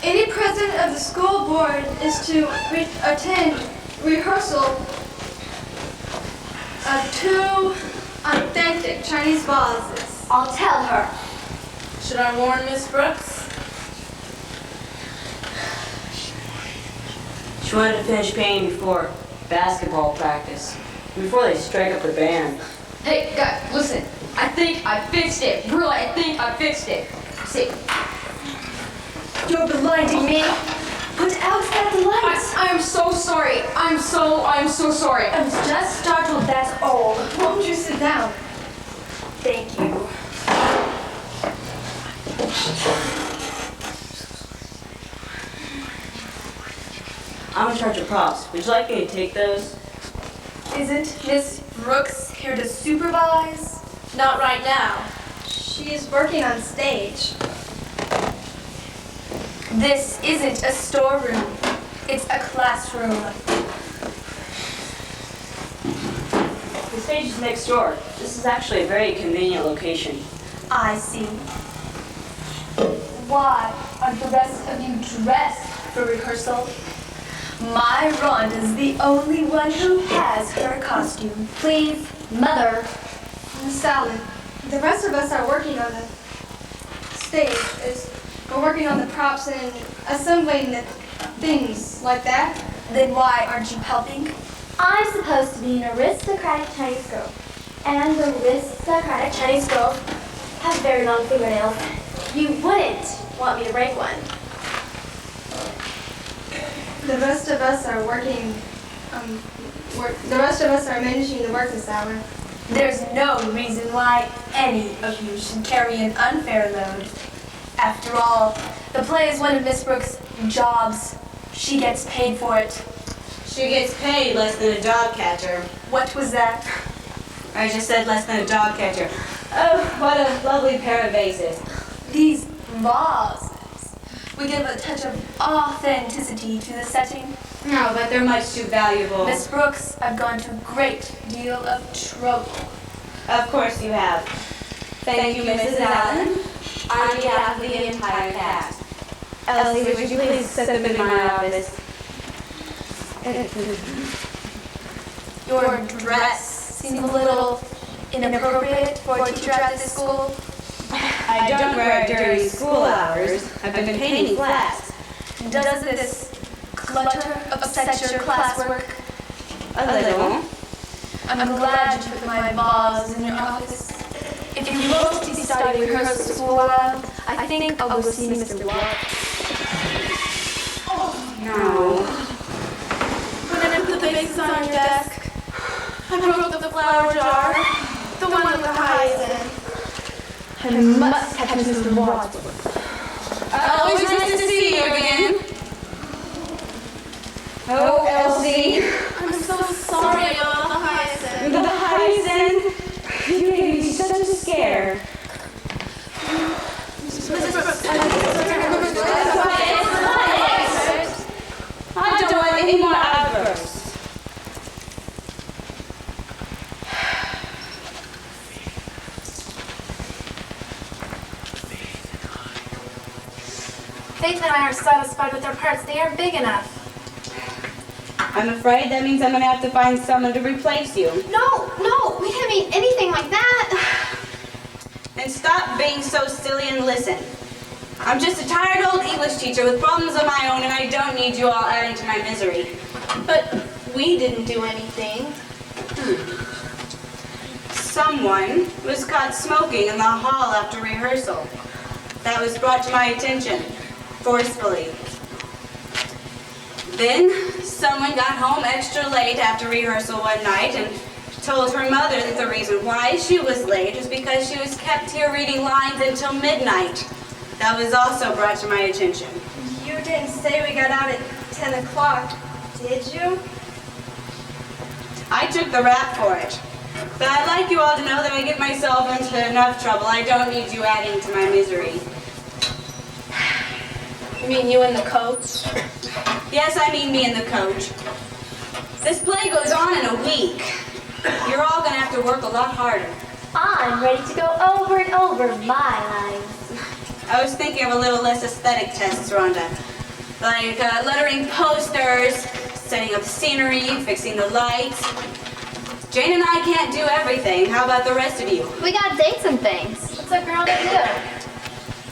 Any president of the school board is to attend rehearsal of 2 authentic Chinese vases. I'll tell her. Should I warn Miss Brooks? She wanted to finish painting before basketball practice, before they strike up the band. Hey, guys, listen. I think I fixed it. Really, I think I fixed it. See, You're blinding me. Put outside the lights. I'm so sorry. I'm so sorry. I was just startled, that's all. Won't you sit down? Thank you. I'm in charge of props. Would you like me to take those? Isn't Miss Brooks here to supervise? Not right now. She's working on stage. This isn't a storeroom. It's a classroom. The stage is next door. This is actually a very convenient location. I see. Why aren't the rest of you dressed for rehearsal? My Rhonda's the only one who has her costume. Please, Mother. Miss Allen, the rest of us are working on the stage is for working on the props and assembling the things like that. Then why aren't you helping? I'm supposed to be an aristocratic Chinese girl. And aristocratic Chinese girls have very long fingernails. You wouldn't want me to break one. The rest of us are working, the rest of us are managing the work this hour. There's no reason why any of you should carry an unfair load. After all, the play is one of Miss Brooks' jobs. She gets paid for it. She gets paid less than a dog catcher. What was that? I just said less than a dog catcher. Oh, what a lovely pair of vases. These vases would give a touch of authenticity to the setting. No, but they're much too valuable. Miss Brooks, I've gone to a great deal of trouble. Of course you have. Thank you, Mrs. Allen. On behalf of the entire cast. Elsie, would you please set them in my office? Your dress seems a little inappropriate for a teacher at this school. I don't wear it during school hours. I've been painting flats. Doesn't this clutter upset your classwork? A little. I'm glad you put my vase in your office. If you want to study rehearsals for a while, I think I will see Mr. Watts. No. When I put the vases on your desk, I broke the flower jar, the one with the hyacinth. I must have Mr. Watts. Always nice to see you again. Oh, Elsie. I'm so sorry about the hyacinth. The hyacinth. You gave me such a scare. I don't want any more outbursts. Faith and I are satisfied with our parts. They aren't big enough. I'm afraid that means I'm going to have to find someone to replace you. No, we didn't mean anything like that. Then stop being so silly and listen. I'm just a tired old English teacher with problems of my own, and I don't need you all adding to my misery. But we didn't do anything. Someone was caught smoking in the hall after rehearsal. That was brought to my attention, forcefully. Then, someone got home extra late after rehearsal one night and told her mother that the reason why she was late was because she was kept here reading lines until midnight. That was also brought to my attention. You didn't say we got out at 10 o'clock, did you? I took the rap for it. But I'd like you all to know that I get myself into enough trouble. I don't need you adding to my misery. You mean you and the coach? Yes, I mean me and the coach. This play goes on in a week. You're all going to have to work a lot harder. I'm ready to go over and over my lines. I was thinking of a little less aesthetic tests, Rhonda. Like lettering posters, setting up scenery, fixing the lights. Jane and I can't do everything. How about the rest of you? We got dates and things. What's a girl to do?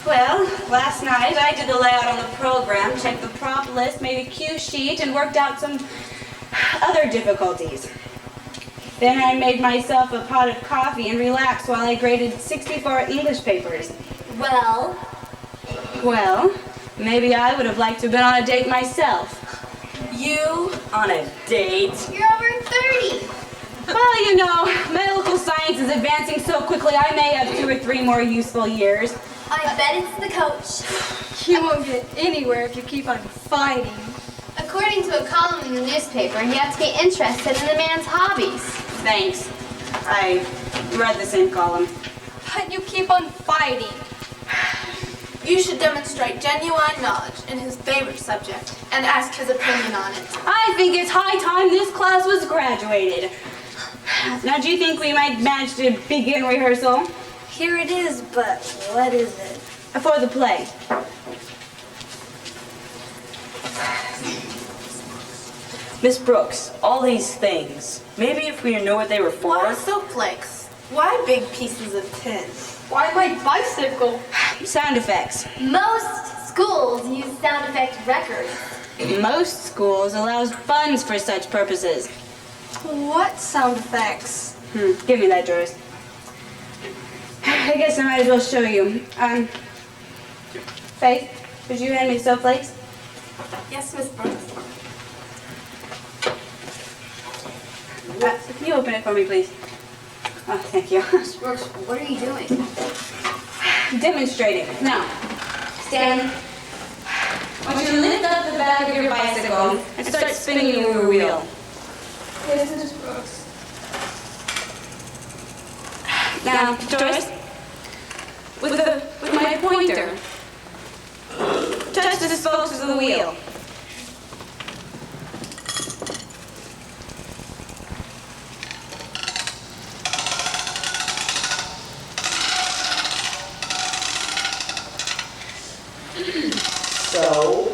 Well, last night I did the layout on the program, checked the prop list, made a cue sheet, and worked out some other difficulties. Then I made myself a pot of coffee and relaxed while I graded 64 English papers. Well, maybe I would have liked to have been on a date myself. You on a date? you're over 30. Well, you know, medical science is advancing so quickly I may have 2 or 3 more useful years. I bet it's the coach. You won't get anywhere if you keep on fighting. According to a column in the newspaper, you have to be interested in the man's hobbies. Thanks. I read the same column. But you keep on fighting. You should demonstrate genuine knowledge in his favorite subject and ask his opinion on it. I think it's high time this class was graduated. Now, do you think we might manage to begin rehearsal? Here it is, but what is it? For the play. Miss Brooks, all these things. Maybe if we knew what they were for. Why soap flakes? Why big pieces of tin? Why my bicycle? Sound effects. Most schools use sound effect records. Most schools allow funds for such purposes. What sound effects? Give me that, Joyce. I guess I might as well show you. Faith, could you hand me snowflakes? Yes, Miss Brooks. Can you open it for me, please? Oh, thank you. Miss Brooks, what are you doing? Demonstrating. Now, stand. I want you to lift up the back of your bicycle and start spinning your wheel. Yes, Miss Brooks. Now, Doris, with my pointer, touch the spokes of the wheel. So,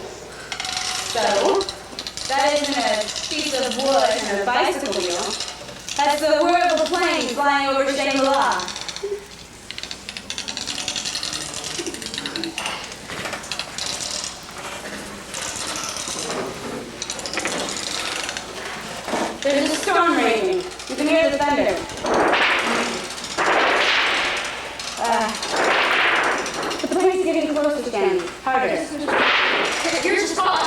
that isn't a piece of wood and a bicycle wheel. That's the whir of a plane flying over Shangri-La. There's a storm raging. You can hear the thunder. The plane's getting closer again. Harder. Here's your spot.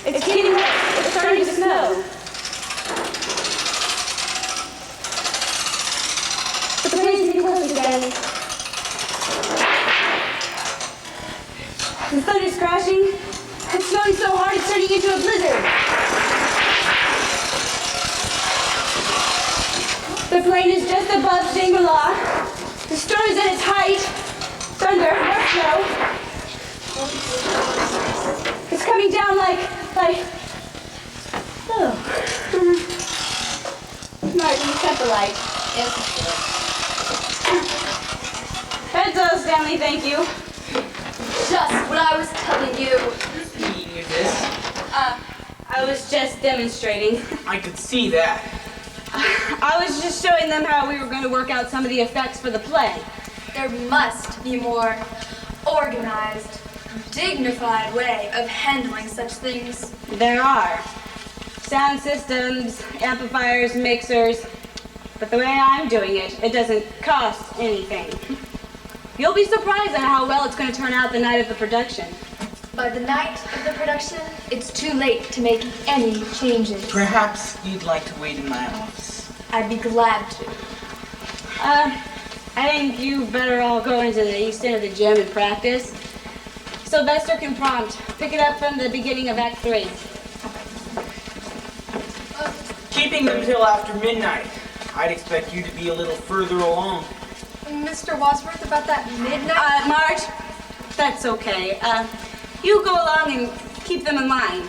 It's getting wet. It's starting to snow. The plane's getting close again. The thunder's crashing. It's snowing so hard it's turning into a blizzard. The plane is just above Shangri-La. The storm is at its height. Thunder, more snow. It's coming down like. Oh. Martin, cut the light. Yes, Heads up, Stanley, thank you. just what I was telling you. Eating your this. I was just demonstrating. I could see that. I was just showing them how we were going to work out some of the effects for the play. There must be more organized, dignified way of handling such things. There are. Sound systems, amplifiers, mixers. But the way I'm doing it, it doesn't cost anything. You'll be surprised at how well it's going to turn out the night of the production. By the night of the production, it's too late to make any changes. Perhaps you'd like to wait in my office. I'd be glad to. I think you better all go into the east end of the gym and practice. Sylvester can prompt. Pick it up from the beginning of Act 3. Keeping them till after midnight. I'd expect you to be a little further along. Mr. Wadsworth, about that midnight? Marge, that's okay. You go along and keep them in line.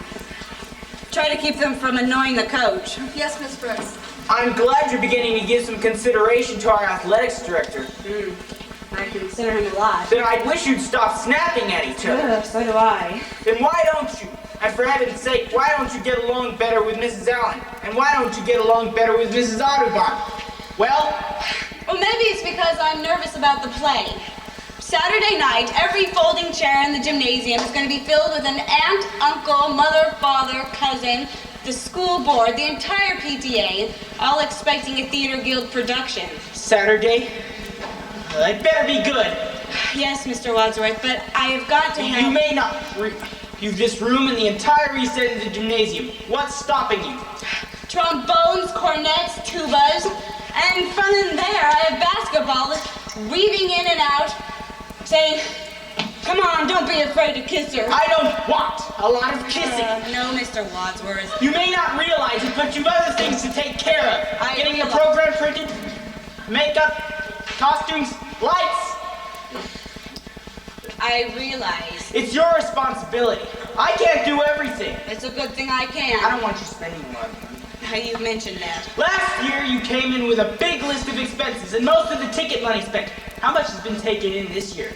Try to keep them from annoying the coach. Yes, Miss Brooks. I'm glad you're beginning to give some consideration to our athletics director. I consider him a lot. Then I wish you'd stop snapping at each other. So do I. Then why don't you? And for heaven's sake, why don't you get along better with Mrs. Allen? And why don't you get along better with Mrs. Audubon? Well, Maybe it's because I'm nervous about the play. Saturday night, every folding chair in the gymnasium is going to be filled with an aunt, uncle, mother, father, cousin, the school board, the entire PTA, all expecting a Theater Guild production. Saturday? Well, it better be good. Yes, Mr. Wadsworth, but I have got to have... You may not. You've this room in the entire east end of the gymnasium. What's stopping you? Trombones, cornets, tubas, and from in there I have basketball weaving in and out, saying, "Come on, don't be afraid to kiss her." I don't want a lot of kissing. No, Mr. Wadsworth. You may not realize it, but you've other things to take care of. Getting the program printed, makeup, costumes, lights. I realize. It's your responsibility. I can't do everything. It's a good thing I can. I don't want you spending a lot of money. You mentioned that. Last year you came in with a big list of expenses and most of the ticket money spent. How much has been taken in this year?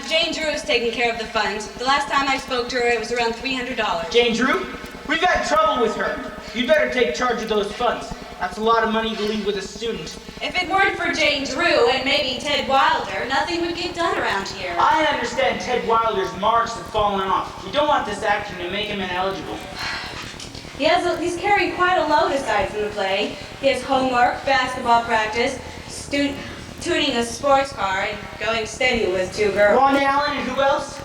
Jane Drew is taking care of the funds. The last time I spoke to her, it was around $300. Jane Drew? We've had trouble with her. You'd better take charge of those funds. That's a lot of money to leave with a student. If it weren't for Jane Drew and maybe Ted Wilder, nothing would get done around here. I understand Ted Wilder's marks have fallen off. We don't want this action to make him ineligible. He's carrying quite a load aside from the play. He has homework, basketball practice, tuning a sports car, and going steady with 2 girls. Ron Allen and who else?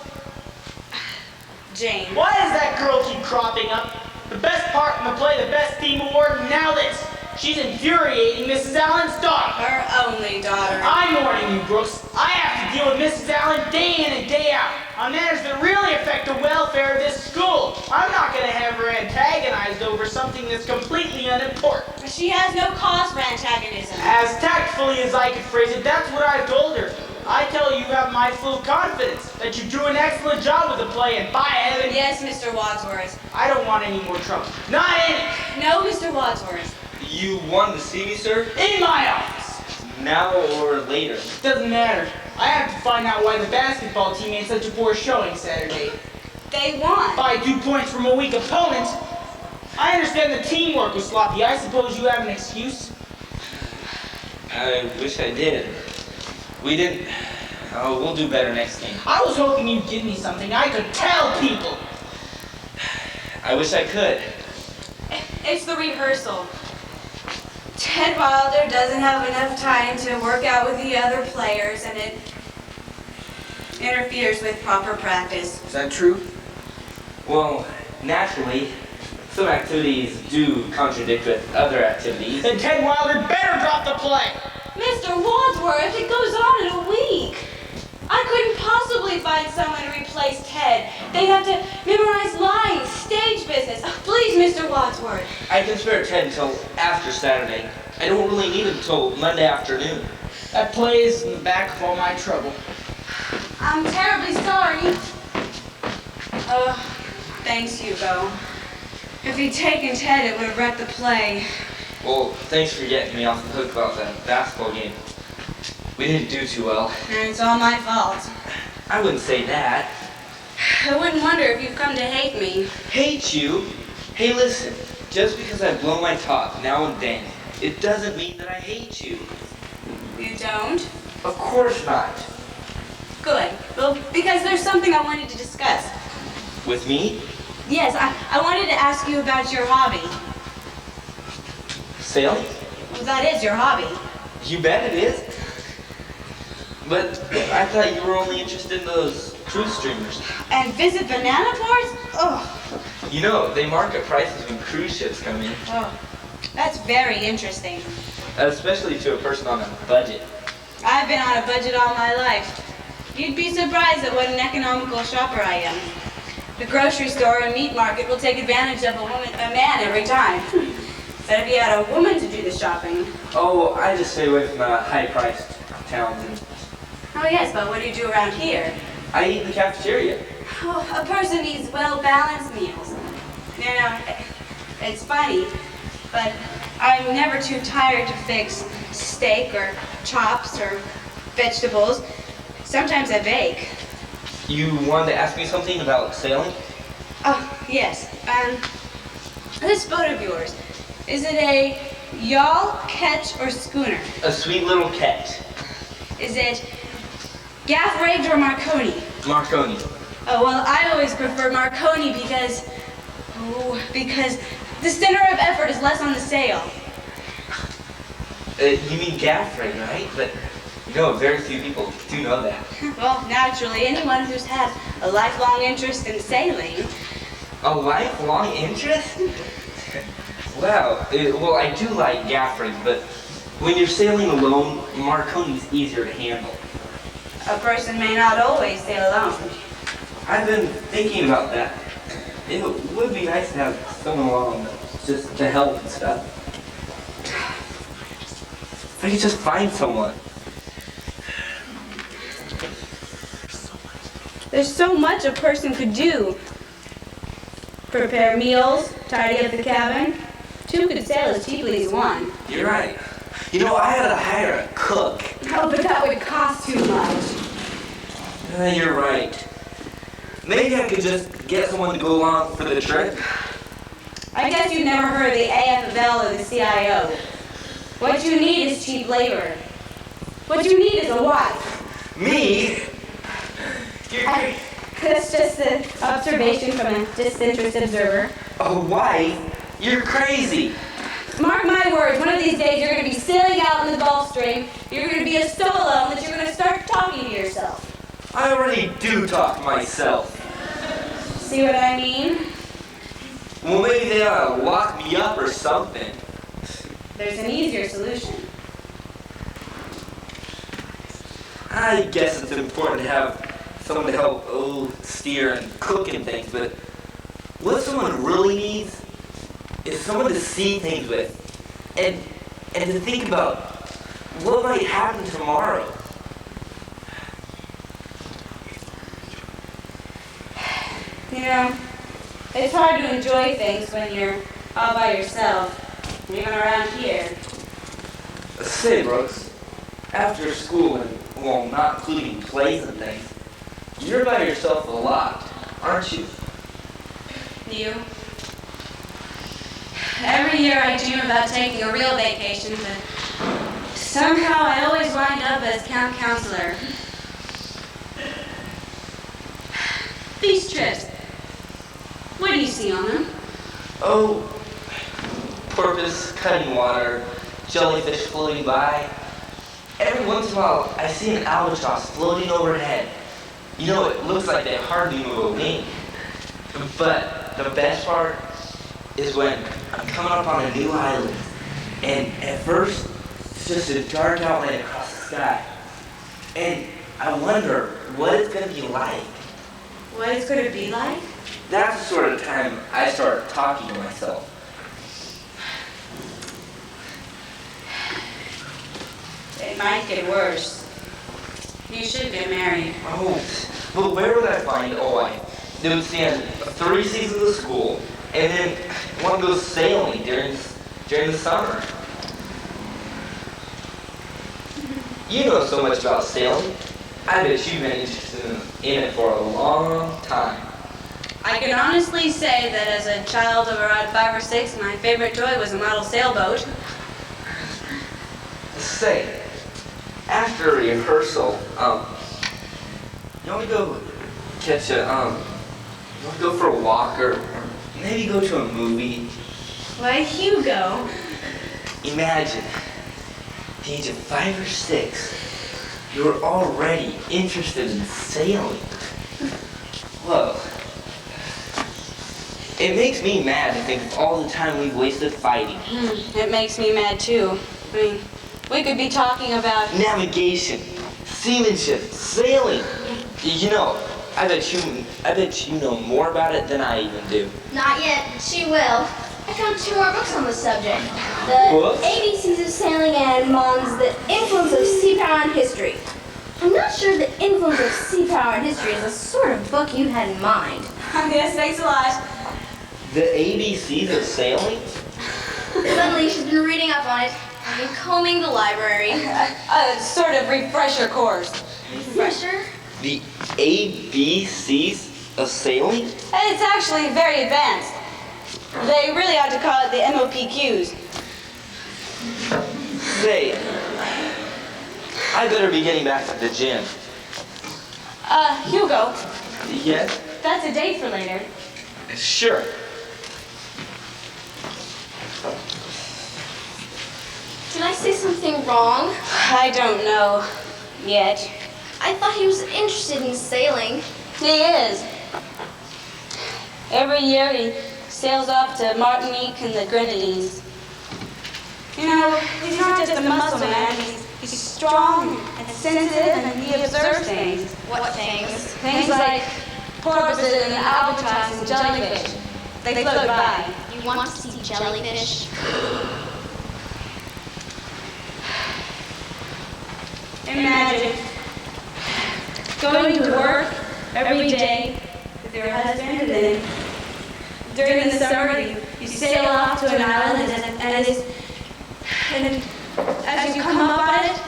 Jane. Why does that girl keep cropping up? The best part in the play, the best theme award, and now this. She's infuriating Mrs. Allen's daughter. Her only daughter. I'm warning you, Brooks. I have to deal with Mrs. Allen day in and day out on matters that really affect the welfare of this school. I'm not going to have her antagonized over something that's completely unimportant. She has no cause for antagonism. As tactfully as I could phrase it, that's what I've told her. I tell you have my full confidence that you do an excellent job with the play, and by heaven... Yes, Mr. Wadsworth. I don't want any more trouble. Not any! No, Mr. Wadsworth. You wanted to see me, sir? In my office! Now or later? Doesn't matter. I have to find out why the basketball team made such a poor showing Saturday. They won. By 2 points from a weak opponent. I understand the teamwork was sloppy. I suppose you have an excuse? I wish I did. We didn't... Oh, we'll do better next game. I was hoping you'd give me something I could tell people. I wish I could. It's the rehearsal. Ted Wilder doesn't have enough time to work out with the other players, and it interferes with proper practice. Is that true? Well, naturally, some activities do contradict with other activities. Then Ted Wilder better drop the play. Mr. Wadsworth, it goes on in a week. I couldn't possibly find someone to replace Ted. They'd have to memorize lines, stage business. Oh, please, Mr. Wadsworth. I can spare Ted until after Saturday. I don't really need him until Monday afternoon. That play is in the back of all my trouble. I'm terribly sorry. Thanks, Hugo. If you'd taken Ted, it would have wrecked the play. Well, thanks for getting me off the hook about that basketball game. We didn't do too well. And it's all my fault. I wouldn't say that. I wouldn't wonder if you've come to hate me. Hate you? Hey, listen. Just because I blow my top now and then, it doesn't mean that I hate you. You don't? Of course not. Good. Well, because there's something I wanted to discuss. With me? Yes, I wanted to ask you about your hobby. Sailing? Well, that is your hobby. You bet it is. But I thought you were only interested in those cruise streamers. And visit banana ports? Oh. You know, they market prices when cruise ships come in. Oh. That's very interesting. Especially to a person on a budget. I've been on a budget all my life. You'd be surprised at what an economical shopper I am. The grocery store and meat market will take advantage of a man every time. But if you had a woman to do the shopping. Oh, I just stay away from high-priced towns. And Oh yes, but what do you do around here? I eat in the cafeteria. Oh, a person needs well-balanced meals. You know, it's funny, but I'm never too tired to fix steak or chops or vegetables. Sometimes I bake. You wanted to ask me something about sailing? Oh, yes. This boat of yours, is it a yawl, ketch, or schooner? A sweet little ketch. Is it gaff rigged or Marconi? Marconi. Oh, well, I always prefer Marconi because the center of effort is less on the sail. You mean gaff rig, right? But no, very few people do know that. Well, naturally, anyone who's had a lifelong interest in sailing. A lifelong interest? Wow. Well, I do like gaff rigs, but when you're sailing alone, Marconi's easier to handle. A person may not always sail alone. I've been thinking about that. It would be nice to have someone along just to help and stuff. If I could just find someone. There's so much a person could do. Prepare meals, tidy up the cabin. Two could sail as cheaply as one. You're right. You know, I had to hire a cook. Oh, but that would cost too much. You're right. Maybe I could just get someone to go along for the trip. I guess you've never heard of the AFL or the CIO. What you need is cheap labor. What you need is a wife. Me? That's just an observation from a disinterested observer. A wife? You're crazy. Mark my words, one of these days you're going to be sailing out in the Gulf Stream, you're going to be so alone that you're going to start talking to yourself. I already do talk to myself. See what I mean? Well, maybe they ought to lock me up or something. There's an easier solution. I guess it's important to have someone to help steer and cook and things, but what someone really needs is someone to see things with and to think about what might happen tomorrow. You know, it's hard to enjoy things when you're all by yourself, even around here. Say, Brooks, after school and, well, not including plays and things, you're by yourself a lot, aren't you? You? Every year I dream about taking a real vacation, but somehow I always wind up as camp counselor. These trips, what do you see on them? Oh, porpoise cutting water, jellyfish floating by. Every once in a while, I see an albatross floating overhead. You know, it looks like they hardly move a wing. But the best part is when I'm coming up on a new island, and at first, it's just a dark outline across the sky. And I wonder what it's going to be like. What it's going to be like? That's the sort of time I start talking to myself. It might get worse. You should get married. Oh, well, where would I find a wife that would stand 3 seasons of school and then want to go sailing during the summer? You know so much about sailing. I bet you've been interested in it for a long time. I can honestly say that as a child of around 5 or 6, my favorite toy was a model sailboat. Say, after rehearsal, you want to go catch a, you want to go for a walk or maybe go to a movie? Why, Hugo? Imagine, at the age of 5 or 6, you're already interested in sailing. Whoa. It makes me mad to think of all the time we've wasted fighting. It makes me mad too. I mean, we could be talking about navigation, seamanship, sailing. You know, I bet you know more about it than I even do. Not yet. She will. I found 2 more books on the subject. The Books? ABCs of Sailing and Mons, The Influence of Sea Power in History. I'm not sure the influence of sea power in history is the sort of book you had in mind. Yes, thanks a lot. The ABCs of sailing? Suddenly, she's been reading up on it. I've been combing the library. A sort of refresher course. Refresher? The ABCs of sailing? It's actually very advanced. They really ought to call it the MOPQs. Say, I better be getting back to the gym. Hugo, Yes? that's a date for later. Sure. Did I say something wrong? I don't know yet. I thought he was interested in sailing. He is. Every year he sails off to Martinique and the Grenadines. You know, he's not just a muscle man. He's strong and sensitive, and he observes things. What things? Things like porpoises and albatross and jellyfish. They float by. You want to see jellyfish? Imagine going to work every day with your husband, and then during the summer you sail off to an island, and as you come up on it,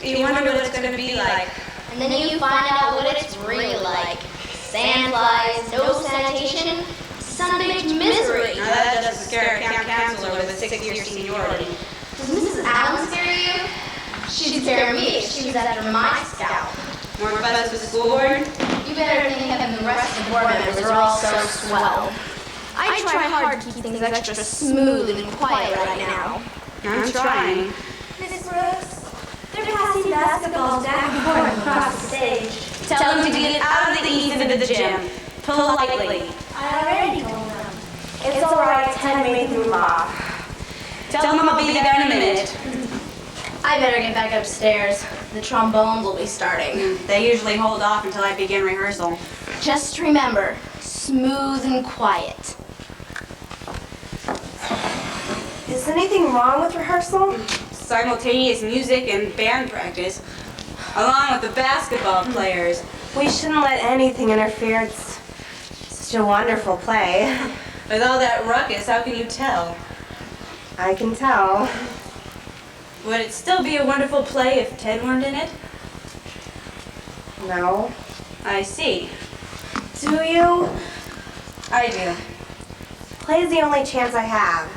you wonder what it's going to be like. And then you find out what it's really like. Sandflies, no sanitation, sun-baked misery. Now that doesn't scare a camp counselor with a 6-year seniority. Does Mrs. Allen scare you? She'd scare me if she was after my scalp. More fuss with the school board? You better think that the rest of the board members are all so swell. I try hard to keep things extra smooth and quiet right now. I'm trying. Mrs. Rose, they're passing basketballs back and forth across the stage. Tell them to get out of the east end of the gym. Politely. I already told them. It's all right, Ted made them off. Tell them I'll be there in a minute. I better get back upstairs. The trombones will be starting. They usually hold off until I begin rehearsal. Just remember, smooth and quiet. Is anything wrong with rehearsal? Simultaneous music and band practice, along with the basketball players. We shouldn't let anything interfere. It's such a wonderful play. With all that ruckus, how can you tell? I can tell. Would it still be a wonderful play if Ted weren't in it? No. I see. Do you? I do. Play's the only chance I have.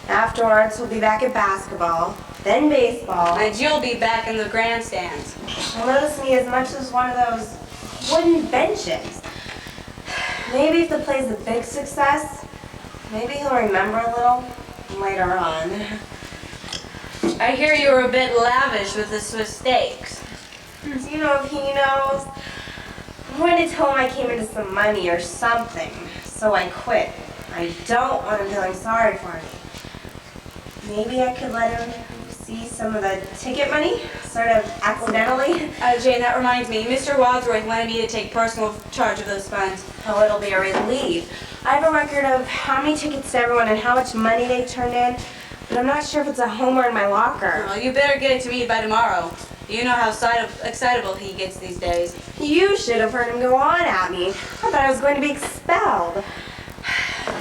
Afterwards, we'll be back at basketball, then baseball. And you'll be back in the grandstands. He'll notice me as much as one of those wooden benches. Maybe if the play's a big success, maybe he'll remember a little later on. I hear you were a bit lavish with the Swiss steaks. Do you know if he knows? I'm going to tell him I came into some money or something, so I quit. I don't want him feeling sorry for me. Maybe I could let him see some of the ticket money, sort of accidentally. Jane, that reminds me, Mr. Wadsworth wanted me to take personal charge of those funds. Oh, it'll be a relief. I have a record of how many tickets to everyone and how much money they turned in, but I'm not sure if it's at home or in my locker. Well, you better get it to me by tomorrow. You know how excitable he gets these days. You should have heard him go on at me. I thought I was going to be expelled.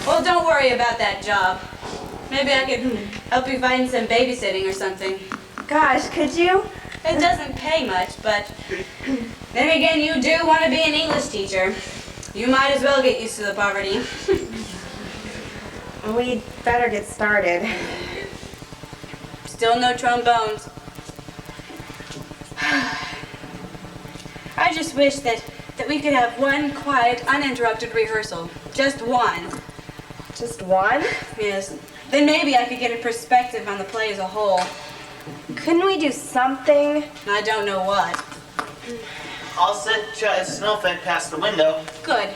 Well, don't worry about that job. Maybe I could help you find some babysitting or something. Gosh, could you? It doesn't pay much, but then again, you do want to be an English teacher. You might as well get used to the poverty. We'd better get started. Still no trombones. I just wish that we could have one quiet, uninterrupted rehearsal. Just one. Just one? Yes. Then maybe I could get a perspective on the play as a whole. Couldn't we do something? I don't know what. I'll set Snowflake past the window. Good.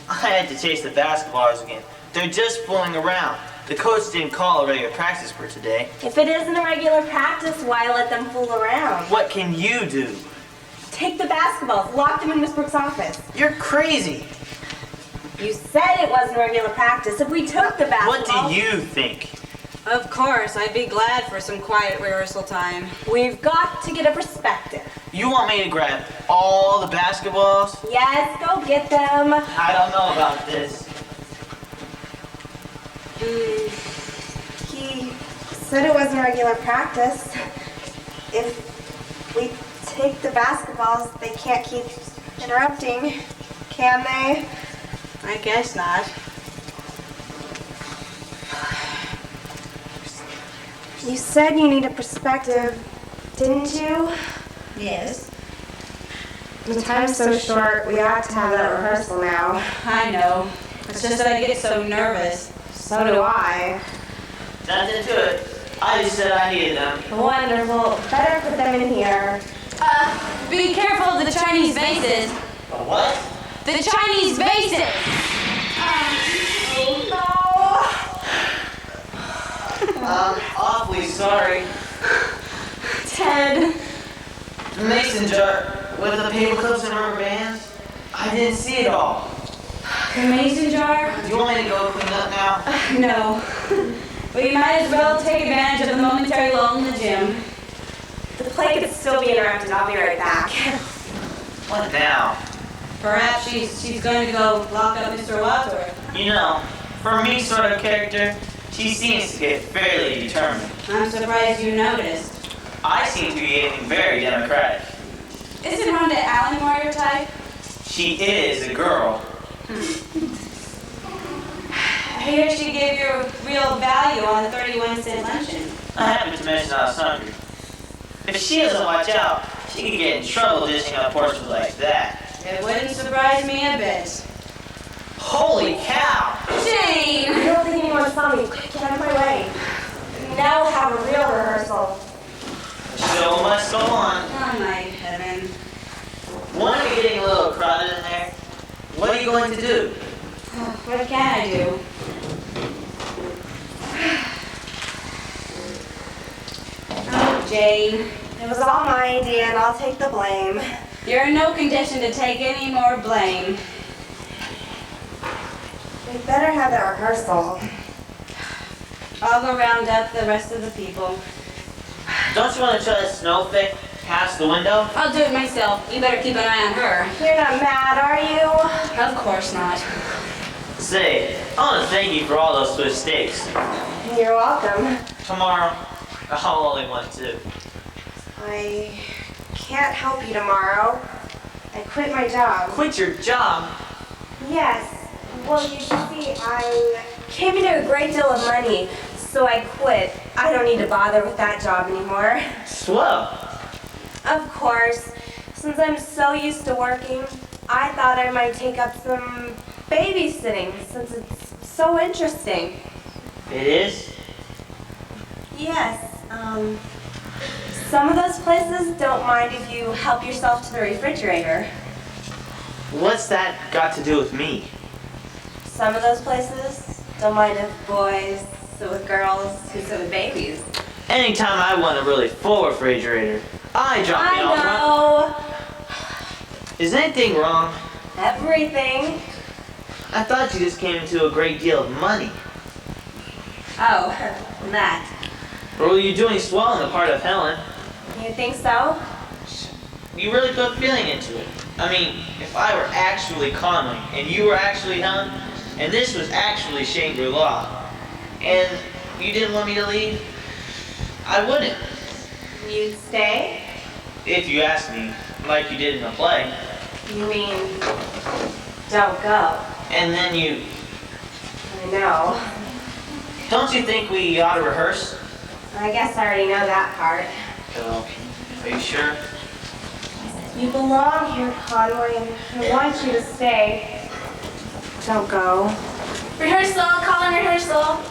I had to chase the basketballers again. They're just fooling around. The coach didn't call a regular practice for today. If it isn't a regular practice, why let them fool around? What can you do? Take the basketballs, lock them in Miss Brooks' office. You're crazy. You said it wasn't regular practice. If we took the basketballs... What do you think? Of course, I'd be glad for some quiet rehearsal time. We've got to get a perspective. You want me to grab all the basketballs? Yes, go get them. I don't know about this. He said it wasn't regular practice. If we take the basketballs, they can't keep interrupting, can they? I guess not. You said you need a perspective, didn't you? Yes. The time's so short, we ought to have that rehearsal now. I know. It's just that I get so nervous. So do I. Nothing to it. I just said I needed them. Wonderful. Better put them in here. Be careful of the Chinese vases. A what? The Chinese vases! I'm awfully sorry. Ted. The mason jar with the paper clips and rubber bands. I didn't see it all. The mason jar? Do you want me to go clean up now? No. But you might as well take advantage of the momentary lull in the gym. The play could still be interrupted. I'll be right back. What now? Perhaps she's going to go lock up Mr. Wadsworth. You know, for me sort of character, she seems to get fairly determined. I'm surprised you noticed. I seem to be getting very democratic. Isn't Rhonda Allen more your type? She is a girl. I hear she gave you a real value on the 31-cent luncheon. I happened to mention I was hungry. If she doesn't watch out, she could get in trouble dishing out portions like that. It wouldn't surprise me a bit. Holy cow! Jane! I don't think anyone saw me. Quick, get out of my way. Now we'll have a real rehearsal. The show must go on. Oh my heaven. Won't it be getting a little crowded in there? What are you going to do? What can I do? Oh, Jane. It was all my idea, and I'll take the blame. You're in no condition to take any more blame. We better have that rehearsal. I'll go round up the rest of the people. Don't you want to try to snowflake past the window? I'll do it myself. You better keep an eye on her. You're not mad, are you? Of course not. Say, I want to thank you for all those Swiss steaks. You're welcome. Tomorrow, I'll only want two. I can't help you tomorrow. I quit my job. Quit your job? Yes. Well, you see, I came into a great deal of money, so I quit. I don't need to bother with that job anymore. Swell. Of course. Since I'm so used to working, I thought I might take up some babysitting, since it's so interesting. It is? Yes. Some of those places don't mind if you help yourself to the refrigerator. What's that got to do with me? Some of those places don't mind if boys sit with girls who sit with babies. Anytime I want a really full refrigerator, I drop me off. I know. Is anything wrong? Everything. I thought you just came into a great deal of money. Oh, that. Or were you doing swell in the part of Helen? You think so? You really put feeling into it. I mean, if I were actually Conway, and you were actually Helen, and this was actually Shangri-La, and you didn't want me to leave, I wouldn't. You'd stay? If you asked me, like you did in the play. You mean, don't go? And then you... I know. Don't you think we ought to rehearse? I guess I already know that part. Oh, are you sure? You belong here, Conway, and I want you to stay. Don't go. Rehearsal, call in rehearsal.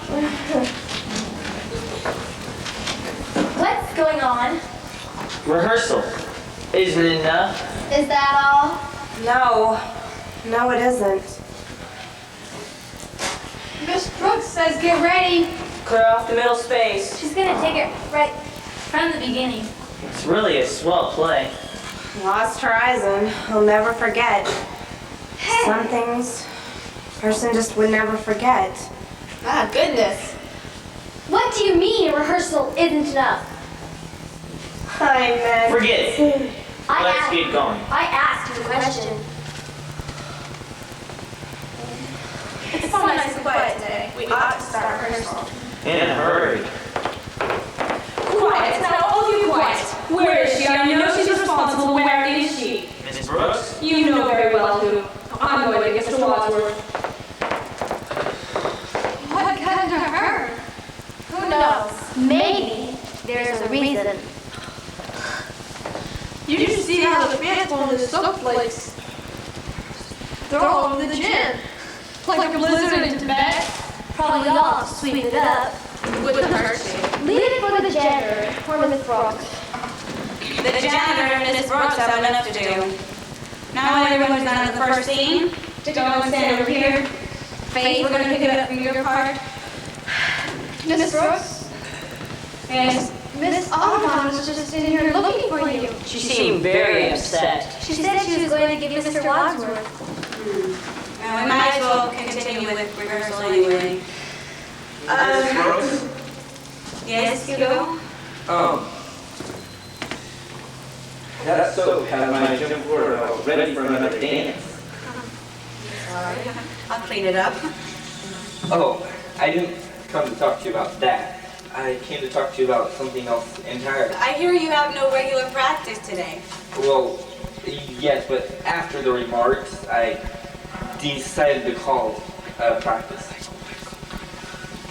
What's going on? Rehearsal. Isn't it enough? Is that all? No. No, it isn't. Miss Brooks says get ready. Clear off the middle space. She's gonna take it right from the beginning. It's really a swell play. Lost Horizon. I'll never forget. Some things a person just would never forget. Ah, goodness. What do you mean rehearsal isn't enough? I meant... Forget it. Let's get going. I asked you a question. It's so nice and quiet today. We ought to start rehearsal. In a hurry. Quiet, now all of you quiet. Where is she? I know she's responsible. Where is she? Mrs. Brooks? You know very well who. I'm going to get Mr. Wadsworth. What happened to her? Who knows? Maybe there's a reason. You should see how the pants on the soap flakes. They're all over the gym. Like a blizzard in Tibet. Probably ought to sweep it up. Wouldn't hurt you. Leave it for the janitor or Miss Brooks. The janitor and Miss Brooks have enough to do. Now when everyone's done in the first scene, to go and stand over here. Faith, we're going to pick it up from your part. Miss Brooks? Yes. Miss Audubon was just in here looking for you. She seemed very upset. She said she was going to give Mr. Wadsworth. Now we might as well continue with rehearsal anyway. Mrs. Brooks? Yes, Hugo? That soap had my gym floor ready for another dance. Sorry. I'll clean it up. Oh, I didn't come to talk to you about that. I came to talk to you about something else entirely. I hear you have no regular practice today. Well, yes, but after the remarks, I decided to call practice.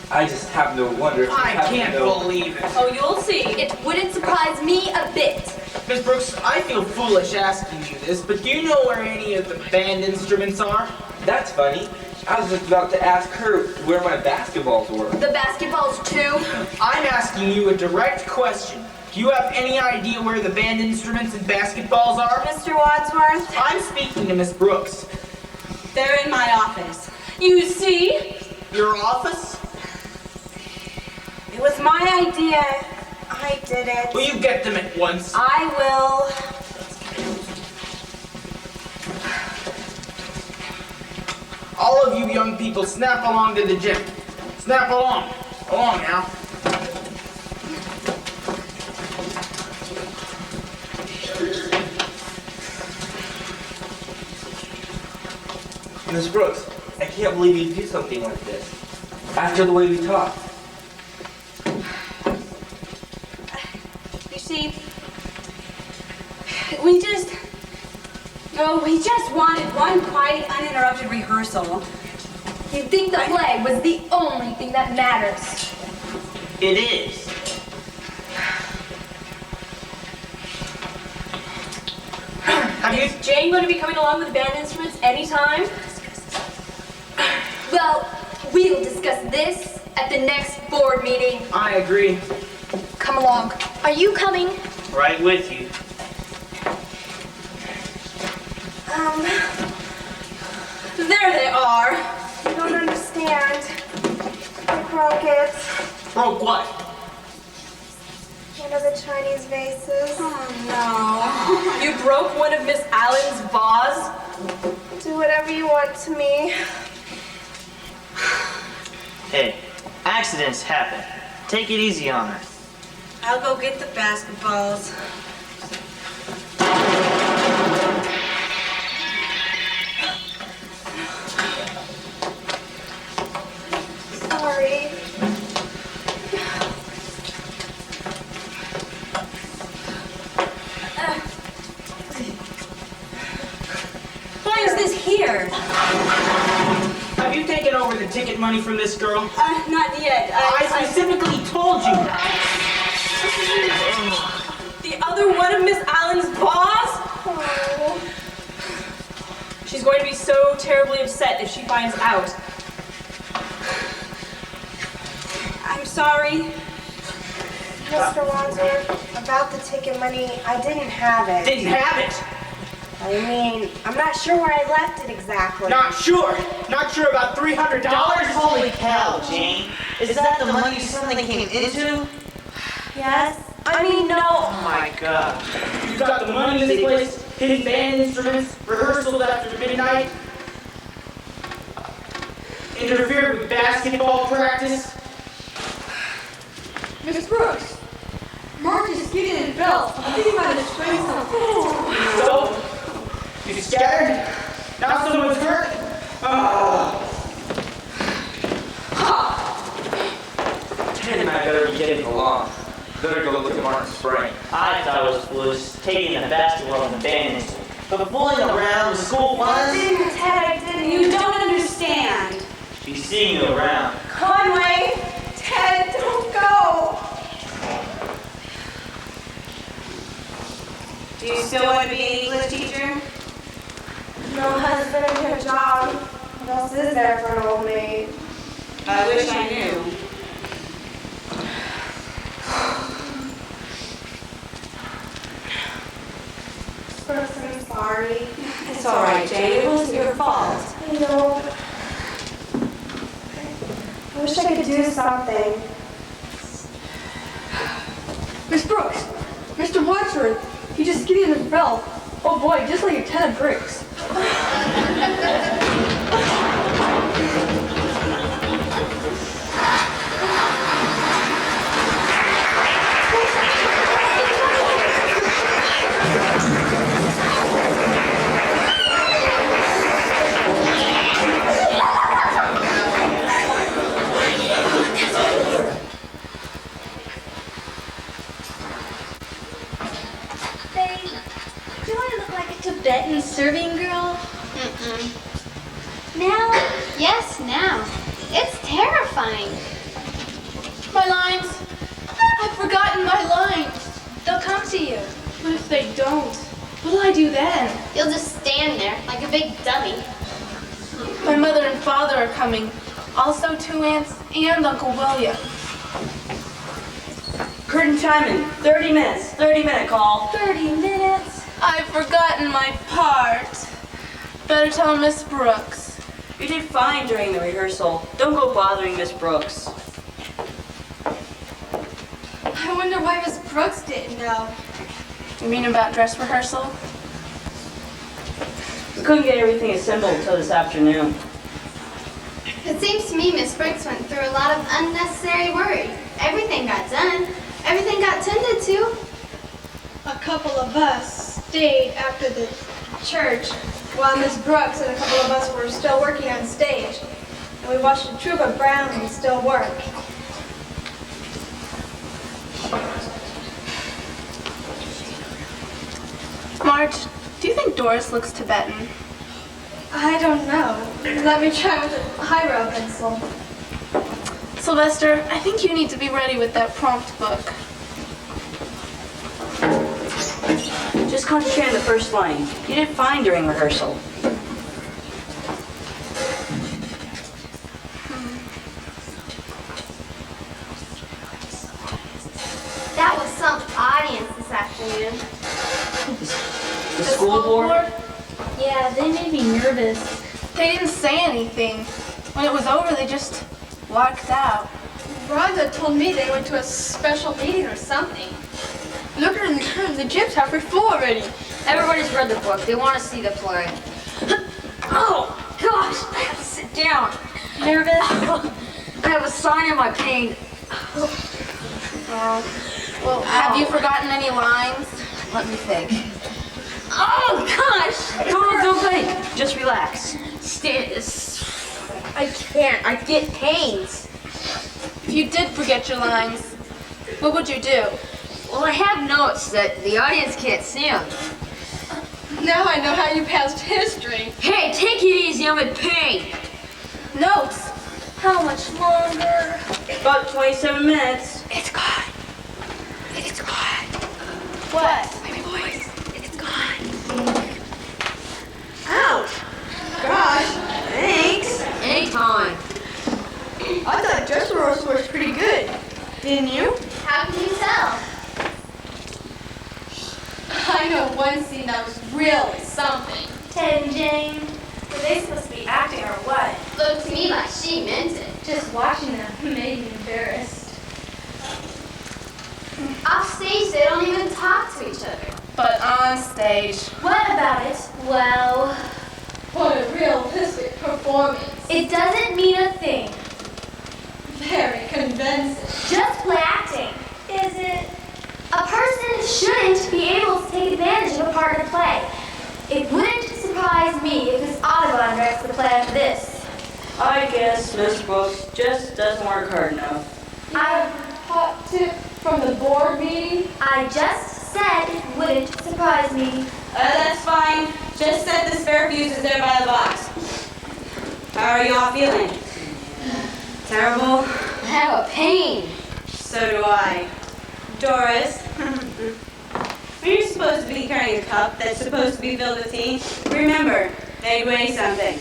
I just happen to wonder if you I happen to can't know- believe it. Oh, you'll see. It wouldn't surprise me a bit. Miss Brooks, I feel foolish asking you this, but do you know where any of the band instruments are? That's funny. I was just about to ask her where my basketballs were. The basketballs too. I'm asking you a direct question. Do you have any idea where the band instruments and basketballs are? Mr. Wadsworth, I'm speaking to Miss Brooks. they're in my office. You see? Your office? It was my idea. I did it. Will you get them at once? I will. All of you young people, snap along to the gym. Snap along. Along now. Miss Brooks, I can't believe you'd do something like this. After the way we talked. You see, we just wanted one quiet, uninterrupted rehearsal. You think the play was the only thing that matters. It is. Is Jane going to be coming along with the band instruments anytime? Well, we'll discuss this at the next board meeting. I agree. Come along. Are you coming? Right with you. There they are. You don't understand. I broke it. Broke what? One of the Chinese vases. Oh You broke one of Miss Allen's vase? Do whatever you want to me. Hey, accidents happen. Take it easy on her. no. I'll go get the basketballs. Sorry. Why is this here? Have you taken over the ticket money from this girl? Not yet. I specifically told you. The other one of Miss Allen's vase? Oh. She's going to be so terribly upset if she finds out. I'm sorry. Mr. Wadsworth, about the ticket money, I didn't have it. Didn't have it. I mean, I'm not sure where I left it exactly. Not sure. Not sure about $300. Holy cow, Jane. Is that the money you suddenly came into? Yes? I mean, no. Oh my god. You got the money in this place, hidden band instruments, rehearsals after midnight, interfered with basketball practice. Miss Brooks, Marcus, Gideon, and Bill, I think you might have sprained something. So, you scared? Now someone's hurt? Ted and I better be getting along. Better go look at Martin's sprain. I thought it was foolish taking the basketball and the band instrument. But fooling around with school I funds? didn't, Ted, I didn't. You don't understand. She's seeing you around. Conway! Ted, don't go! Do you still want to be an English teacher? No husband and a job. What else is there for an old maid? I wish I knew. Brooks, I'm sorry. It's all right, Jane. It wasn't your fault. I know. I wish I could do something. Miss Brooks, Mr. Wadsworth, he just Gideon and fell. Oh boy, just like a ton of bricks. Babe, do I look like a Tibetan serving girl? Now? Yes, now. It's terrifying. My lines? I've forgotten my lines. They'll come to you. What if they don't? What'll I do then? You'll just stand there like a big dummy. My mother and father are coming. Also 2 aunts and Uncle William. Curtain chiming. 30 minutes. 30-minute call. 30 minutes. I've forgotten my part. Better tell Miss Brooks. You did fine during the rehearsal. Don't go bothering Miss Brooks. I wonder why Miss Brooks didn't know. You mean about dress rehearsal? We couldn't get everything assembled until this afternoon. It seems to me Miss Brooks went through a lot of unnecessary worry. Everything got done. Everything got tended to. A couple of us stayed after the church while Miss Brooks and a couple of us were still working on stage. And we watched a troupe of Brownies still work. Marge, do you think Doris looks Tibetan? I don't know. Let me try with a highbrow pencil. Sylvester, I think you need to be ready with that prompt book. Just concentrate on the first line. You did fine during rehearsal. That was some audience this afternoon. The school board? Yeah, they made me nervous. They didn't say anything. When it was over, they just walked out. Rhonda told me they went to a special meeting or something. Look at the curtain. The gym's halfway full already. Everybody's read the book. They want to see the play. Oh, gosh, I have to sit down. Nervous? I have a sign in my pain. Well, have you forgotten any lines? Let me think. Oh, gosh! Don't think. Just relax. I can't. I get pains. If you did forget your lines, what would you do? Well, I have notes that the audience can't see them. Now I know how you passed history. Hey, take it easy. I'm in pain. Notes. How much longer? About 27 minutes. It's gone. It's gone. What? My voice. It's gone. Ouch. Gosh. Thanks. Anytime. I thought dress rehearsal was pretty good. Didn't you? How can you tell? I know one scene that was really something. Ted and Jane. Were they supposed to be acting or what? Looked to me like she meant it. Just watching them made me embarrassed. Off stage, they don't even talk to each other. But on stage. What about it? Well, What a realistic performance. it doesn't mean a thing. Very convincing. Just play acting. Is it? A person shouldn't be able to take advantage of a part in a play. It wouldn't surprise me if Miss Audubon directs the play after this. I guess Miss Brooks just doesn't work hard enough. Hot tip from the board meeting. I just said it wouldn't surprise me. That's fine. Just set the spare fuses there by the box. How are y'all feeling? Terrible? I have a pain. So do I. Doris, when you're supposed to be carrying a cup that's supposed to be filled with tea, remember, they'd weigh something.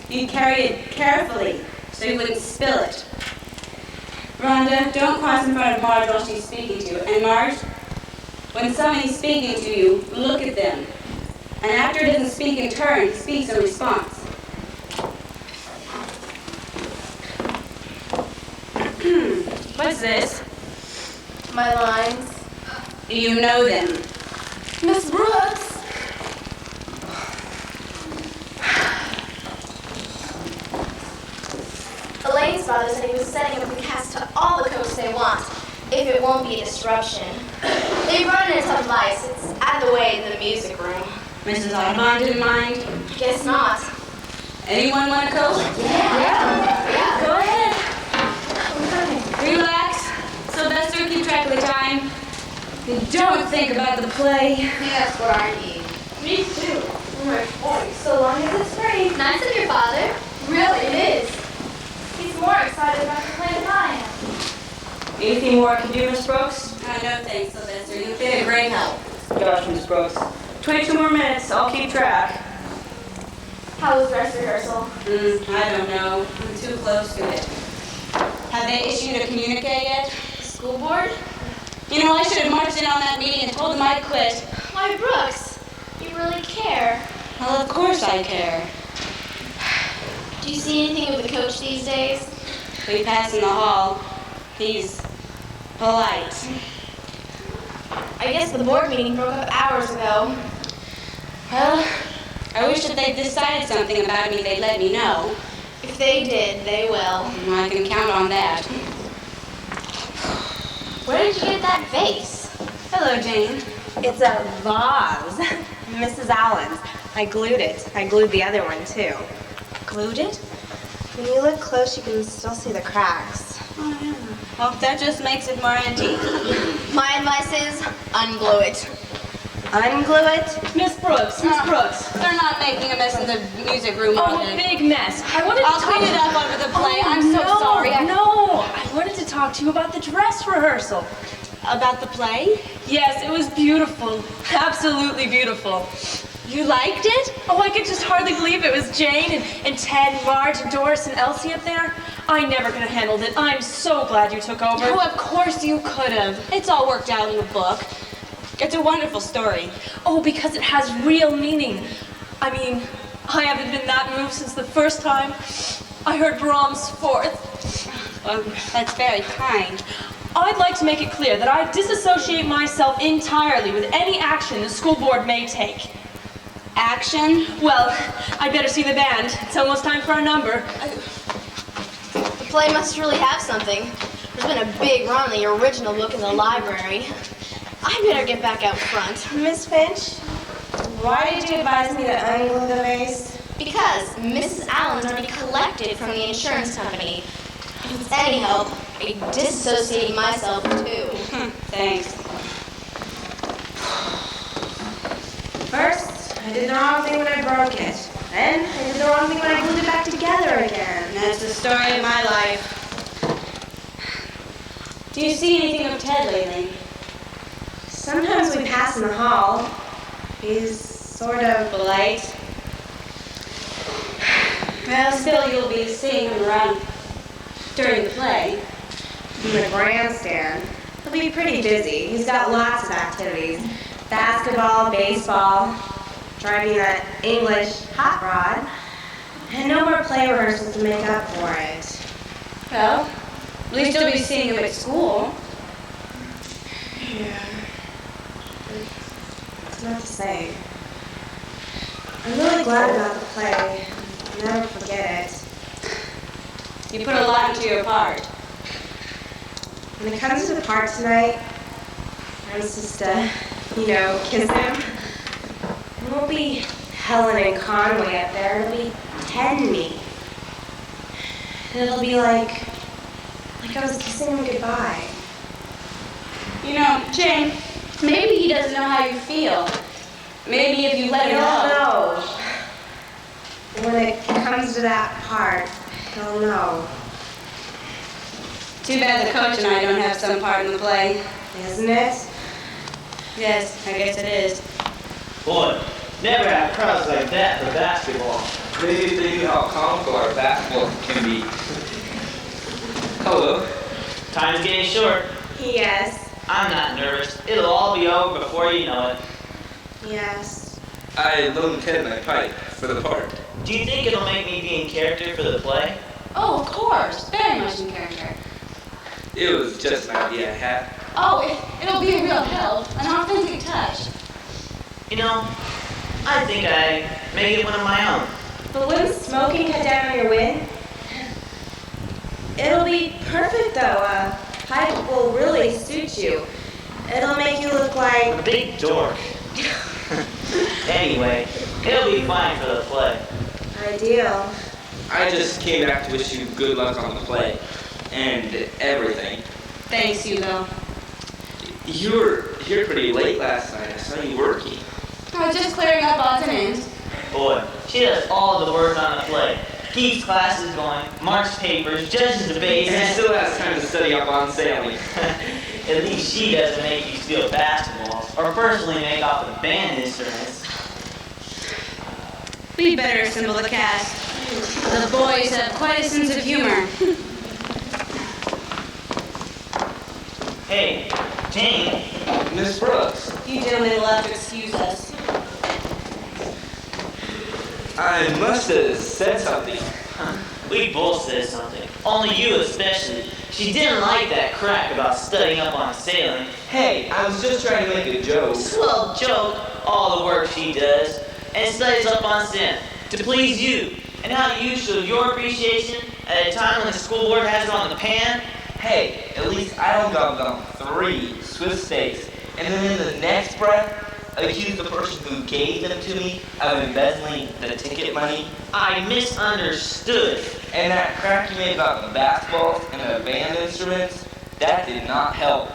You carry it carefully so you wouldn't spill it. Rhonda, don't cross in front of Marge while she's speaking to you. And Marge, when somebody's speaking to you, look at them. An actor doesn't speak in turn, he speaks in response. What's this? My lines. Do you know them? Miss Brooks. Elaine's father said he was setting up the cast to all the coats they want, if it won't be a disruption. They run into some lights. It's out of the way in the music room. Mrs. Audubon didn't mind? Guess not. Anyone want a coat? Yeah. Go ahead. Relax. Sylvester, keep track of the time. And don't think about the play. That's what I need. Me too. My voice, so long as it's free. Nice of your father. Really, it is. He's more excited about the play than I am. Anything more I can do, Miss Brooks? No thanks, Sylvester. You've been a great help. Gosh, Miss Brooks. 22 more minutes. I'll keep track. How was dress rehearsal? I don't know. I'm too close to it. Have they issued a communique yet? School board? You know, I should have marched in on that meeting and told them I'd quit. Why, Brooks, you really care. Well, of course I care. Do you see anything of the coach these days? We pass in the hall. He's polite. I guess the board meeting broke up hours ago. Well, I wish that they'd decided something about me, they'd let me know. If they did, they will. I can count on that. Where did you get that vase? Hello, Jane. It's a vase. Mrs. Allen's. I glued it. I glued the other one, too. Glued it? When you look close, you can still see the cracks. Oh, yeah. Well, that just makes it more antique. My advice is unglue it. Unglue it? Miss Brooks, Miss Brooks. They're not making a mess in the music room, are Oh, a they? big mess. I wanted to I'll talk clean it up over the play. I'm so no, sorry. No, I wanted to talk to you about the dress rehearsal. About the play? Yes, it was beautiful. Absolutely beautiful. You liked it? Oh, I could just hardly believe it was Jane and Ted and Marge and Doris and Elsie up there. I never could have handled it. I'm so glad you took over. Oh, of course you could have. It's all worked out in the book. It's a wonderful story. Oh, because it has real meaning. I mean, I haven't been that moved since the first time I heard Brahms' Fourth. Well, that's very kind. I'd like to make it clear that I disassociate myself entirely with any action the school board may take. Action? Well, I'd better see the band. It's almost time for our number. The play must really have something. There's been a big run on the original book in the library. I better get back out front. Miss Finch, why did you advise me to unglue the vase? Because Mrs. Allen's already collected from the insurance company. If it's any help, I disassociate myself too. Thanks. First, I did the wrong thing when I broke it. Then, I did the wrong thing when I glued it back together again. That's the story of my life. Do you see anything of Ted lately? Sometimes we pass in the hall. He's sort of polite. Well, still you'll be seeing him around during the play. in the grandstand. He'll be pretty busy. He's got lots of activities. Basketball, baseball, driving that English hot rod, and no more play rehearsals to make up for it. Well, at least you'll be seeing him at school. Yeah. It's not to say. I'm really glad about the play. I'll never forget it. You put a lot into your part. When it comes to the part tonight, I'm supposed to, kiss him. It won't be Helen and Conway up there. It'll be Ted and me. And it'll be like I was kissing him goodbye. Jane, maybe he doesn't know how you feel. Maybe if you let him know. When it comes to that part, he'll know. Too bad the coach and I don't have some part in the play. Isn't it? Yes, I guess it is. Boy, never had crowds like that for basketball. Maybe if they knew how comical our basketball can be. Hello. Time's getting short. Yes. I'm not nervous. It'll all be over before you know it. Yes. I loaned Ted my pipe for the part. Do you think it'll make me be in character for the play? Oh, of course. Very much in character. It was just an idea I had. Oh, it'll be a real help. An authentic touch. I think I may get one of my own. But wouldn't smoking cut down on your wind? It'll be perfect though. A pipe will really suit you. It'll make you look like A big dork. Anyway, it'll be fine for the play. ideal. I just came back to wish you good luck on the play. And everything. Thanks, Hugo. You were here pretty late last night. I saw you working. I was just clearing up odds and ends. Boy, she does all the work on the play. keeps classes going, marks papers, judges debates, And still has time to study up on sailing. At least she doesn't make you steal basketballs or personally make off with band instruments. We better assemble the cast. The boys have quite a sense of humor. Hey, Jane. Miss Brooks. You gentlemen will have to excuse us. I must have said something. We both said something. Only you especially. She didn't like that crack about studying up on sailing. Hey, I was just trying to make a joke. Swell joke, all the work she does, and studies up on sailing to please you. And how do you show your appreciation at a time when the school board has it on the pan? Hey, at least I don't gobble down 3 Swiss steaks, and then in the next breath, accuse the person who gave them to me of embezzling the ticket money. I misunderstood. And that crack you made about the basketballs and the band instruments, that did not help.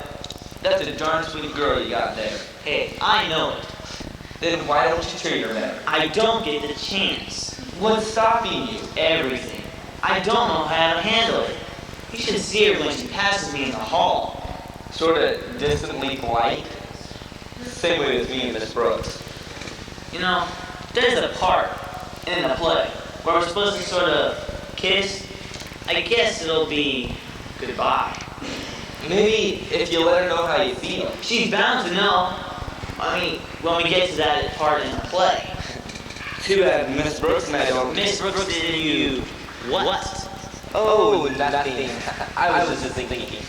That's a darn sweet girl you got there. Hey, I know it. Then why don't you treat her better? I don't get the chance. What's stopping you? Everything. I don't know how to handle it. You should see her when she passes me in the hall. Sort of distantly polite? Same way as me and Miss Brooks. You know, there's a part in the play where we're supposed to sort of kiss. I guess it'll be goodbye. Maybe if you let her know how you feel. She's bound to know. I mean, when we get to that part in the play. Too bad Miss Brooks and I don't... Miss Brooks did you what? Oh, nothing. I was just thinking.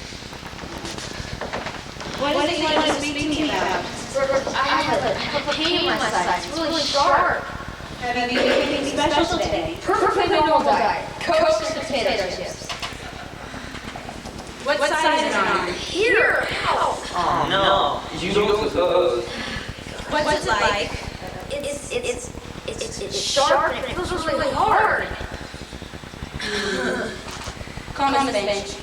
What is it you want to speak to me about? I have a pain in my side. It's really sharp. Have you eaten anything special today? Perfectly normal diet. Coke and potato chips. What side is it on? Here. Oh no. You don't suppose. What's it like? It's sharp and it feels really hard. Come on, bench.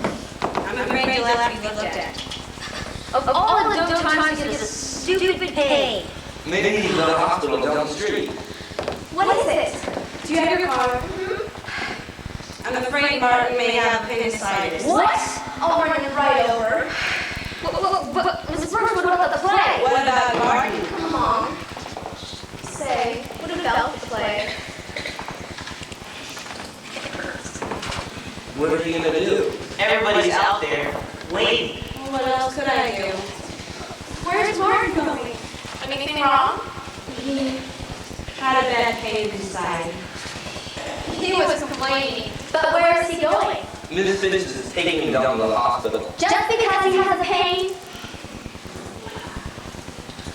I'm afraid you'll have to be looked at. Of all the dumb times to get this stupid pain. Maybe the hospital down the street. What is it? Do you have your card? I'm afraid Martin may have appendicitis. What? I'll run you right over. But Mrs. Brooks, what about the play? What about Martin? Come on. Say, what about the play? What are you gonna do? Everybody's out there waiting. What else could I do? Where's Martin going? Anything wrong? He had a bad pain inside. He was complaining. But where is he going? Miss Finch is taking him down to the hospital. Just because he has a pain?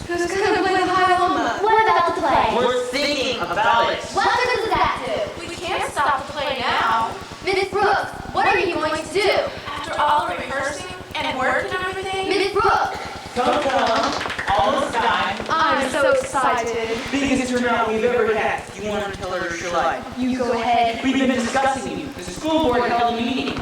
Who's gonna win Hyoma? What about the play? We're thinking about it. What good does that do? We can't stop the play now. Mrs. Brooks, what are you going to do? After all the rehearsing and work and everything. Mrs. Brooks! Come. Almost time. I'm so excited. Biggest turnout we've ever had. You want to tell her your life? You go ahead. We've been discussing you. The school board held a meeting.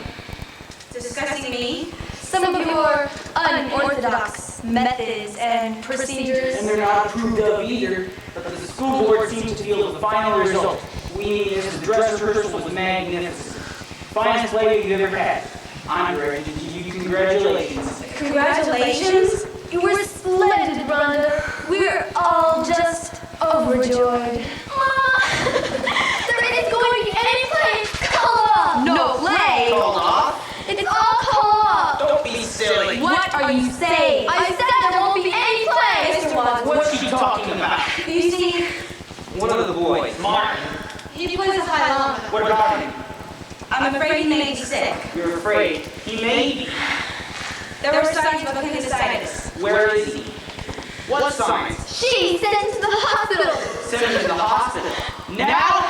Discussing me? Some of your unorthodox methods and procedures. And they're not approved of either, but the school board seems to feel the final result. We need is the dress rehearsal was magnificent. Finest play you've ever had. I'm ready to give you congratulations. Congratulations? You were splendid, Rhonda. We're all just overjoyed. There isn't going to be any play co-op! No play! Called off? It's all co-op! Don't be silly. What are you saying? I said there won't be any play! Mr. Wadsworth, What's she talking about? You see, One of the boys. Martin, he plays a high llama. What about him? I'm afraid he may be sick. You're afraid. He may be. There were signs of appendicitis. Where is he? What signs? She sent him to the hospital! Send him to the hospital. Now?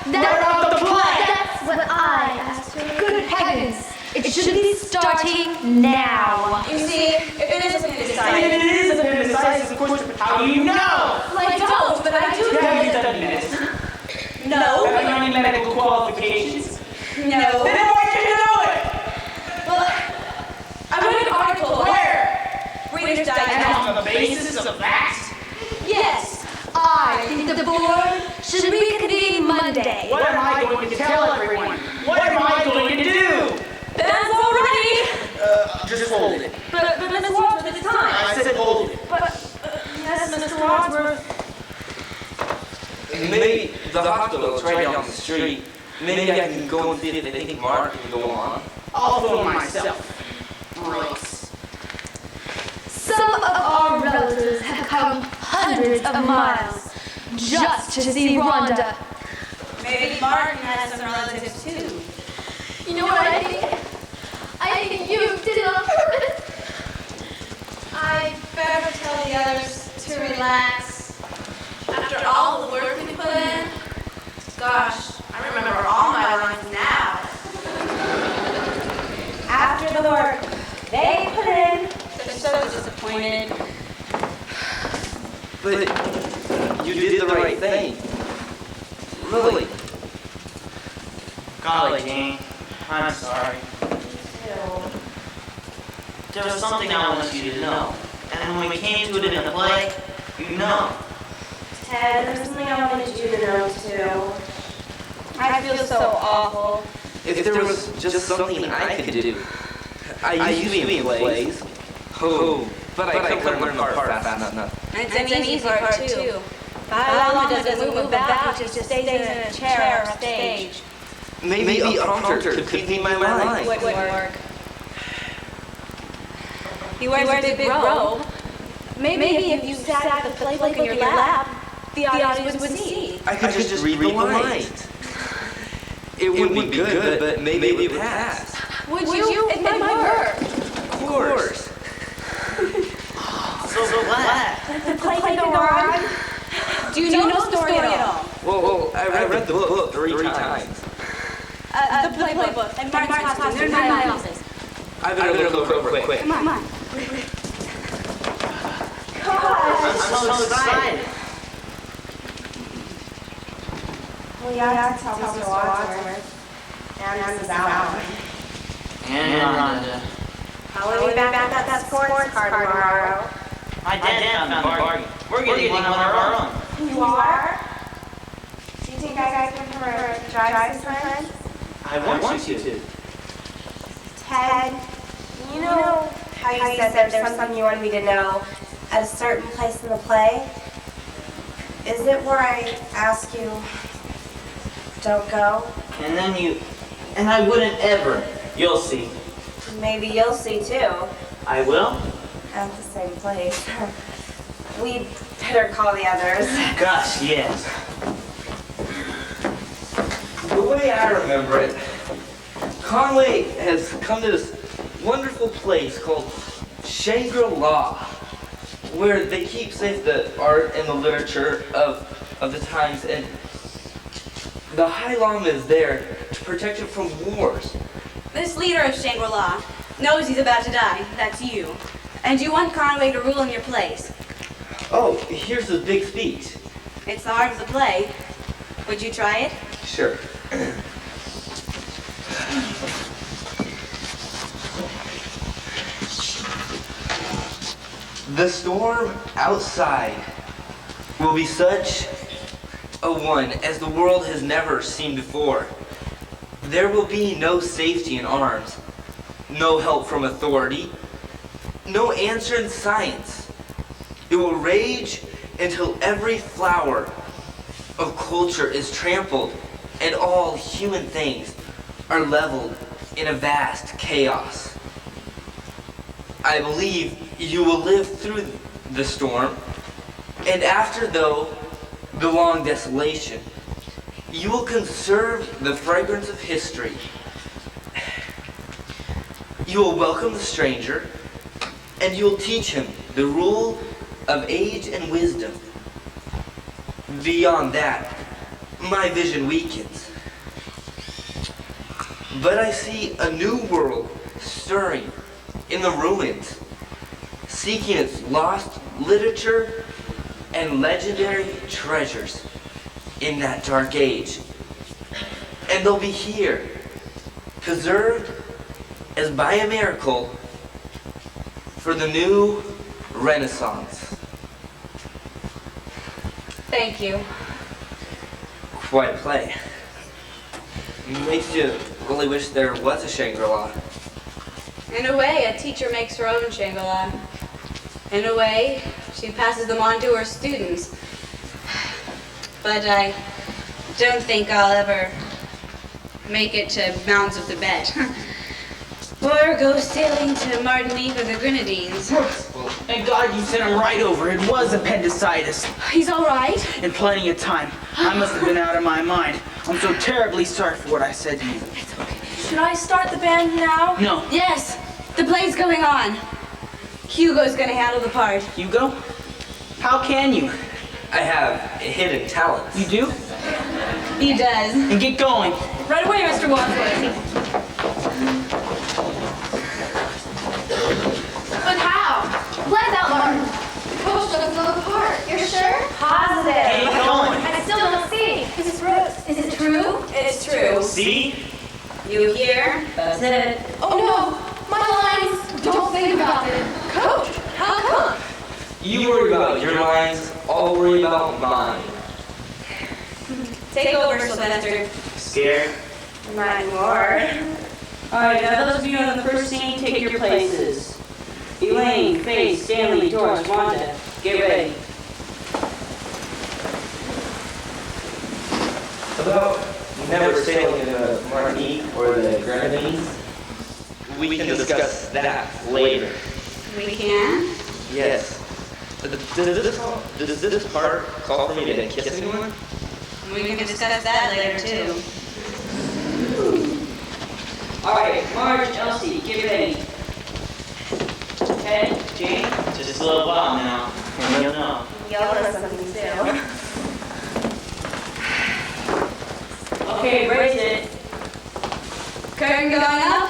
What about the play? That's what I asked her. good heavens! It should be starting now. You see, if it is appendicitis. It is appendicitis, of course. How do you know? Well, I don't, but I do Have know you that. studied medicine? No. Have you any medical qualifications? No. Then why did you know it? Well, I read an article. Where? Reader's And Digest. on the basis of that? Yes. I think the board should we convene Monday? What am I going to tell everyone? What am I going to do? That's already. Just hold it. But Mr. Wadsworth, it's time. I said hold it. Yes, Mr. Wadsworth. Maybe the hospital's right down the street. Maybe I can go and see if they think Mark can go on. I'll phone myself. Gross. Some of our relatives have come hundreds of miles just to see Rhonda. Maybe Martin has some relatives too. You know what I think? I think you did it on purpose. I better tell the others to relax. After all the work we put in, gosh, I remember all my lines now. After the work they put in, They're so disappointed. But you did the right thing. Really. Golly, Jane, I'm sorry. There was something I wanted you to know. And when we came to it in the play, you know. Ted, there's something I wanted you to know too. I feel so awful. If there was just something I could do. I used to be in plays. Oh, but I couldn't learn the part fast enough. It's an easy part too. How long does it move about? He just stays in a chair up stage. Maybe a prompter could feed my mind. Wouldn't work. He wears a big robe. Maybe if you sat the playbook in your lap, the audience would see. I could just read the lines. It wouldn't be good, but maybe it would pass. Would you? It might work. Of course. So glad. The play can go on. Do you know the story at all? Well, I read the book three times. The playbook. And Martin's costume. They're in my office. I better look over quick. Come on. I'm so excited. Well, you have to tell Mr. Wadsworth and Mrs. Allen. And Rhonda. I'll be back at that sports card tomorrow. My dad found a bargain. We're getting one of our own. You are? Do you think I guys can come over and drive some friends? I want you to. Ted, you know how you said there's something you wanted me to know at a certain place in the play? Is it where I ask you, don't go? And I wouldn't ever. You'll see. Maybe you'll see too. I will? At the same place. We'd better call the others. Gosh, yes. The way I remember it, Conway has come to this wonderful place called Shangri-La, where they keep safe the art and the literature of the times, and the High Lama is there to protect it from wars. This leader of Shangri-La knows he's about to die. That's you. And you want Conway to rule in your place. Oh, here's a big speech. It's the heart of the play. Would you try it? Sure. The storm outside will be such a one as the world has never seen before. There will be no safety in arms, no help from authority, no answer in science. It will rage until every flower of culture is trampled and all human things are leveled in a vast chaos. I believe you will live through the storm, and after the long desolation, you will conserve the fragrance of history. You will welcome the stranger, and you will teach him the rule of age and wisdom. Beyond that, my vision weakens. But I see a new world stirring in the ruins, seeking its lost literature and legendary treasures in that dark age. And they'll be here, preserved as by a miracle for the new Renaissance. Thank you. Why play? Makes you really wish there was a Shangri-La. In a way, a teacher makes her own Shangri-La. In a way, she passes them on to her students. But I don't think I'll ever make it to Mounds of Tibet. Or go sailing to Martinique or the Grenadines. Thank God you sent him right over. It was appendicitis. He's all right. In plenty of time. I must have been out of my mind. I'm so terribly sorry for what I said to you. Should I start the band now? No. Yes, the play's going on. Hugo's gonna handle the part. Hugo? How can you? I have hidden talents. You do? He does. And get going. Right away, Mr. Wadsworth. But how? Let out, Martin. The coach doesn't know the part. You're sure? Positive. Get going. I still don't see. Is it true? It's true. See? You hear? That's it. Oh no, my lines. Don't think about it. Coach, how come? You worry about your lines, I'll worry about mine. Take over, Sylvester. Scared? Not anymore. Alright, now those of you on the first scene, take your places. Elaine, Faye, Stanley, Doris, Wanda, get ready. About never sailing in the Martinique or the Grenadines? We can discuss that later. We can? Yes. Does this part call for me to kiss anyone? We can discuss that later, too. Alright, Marge, Elsie, get ready. Ted, Jane. Just a little while now, and you'll know. You'll know something too. Okay, raise it. Curtain going up.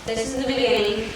This is the beginning.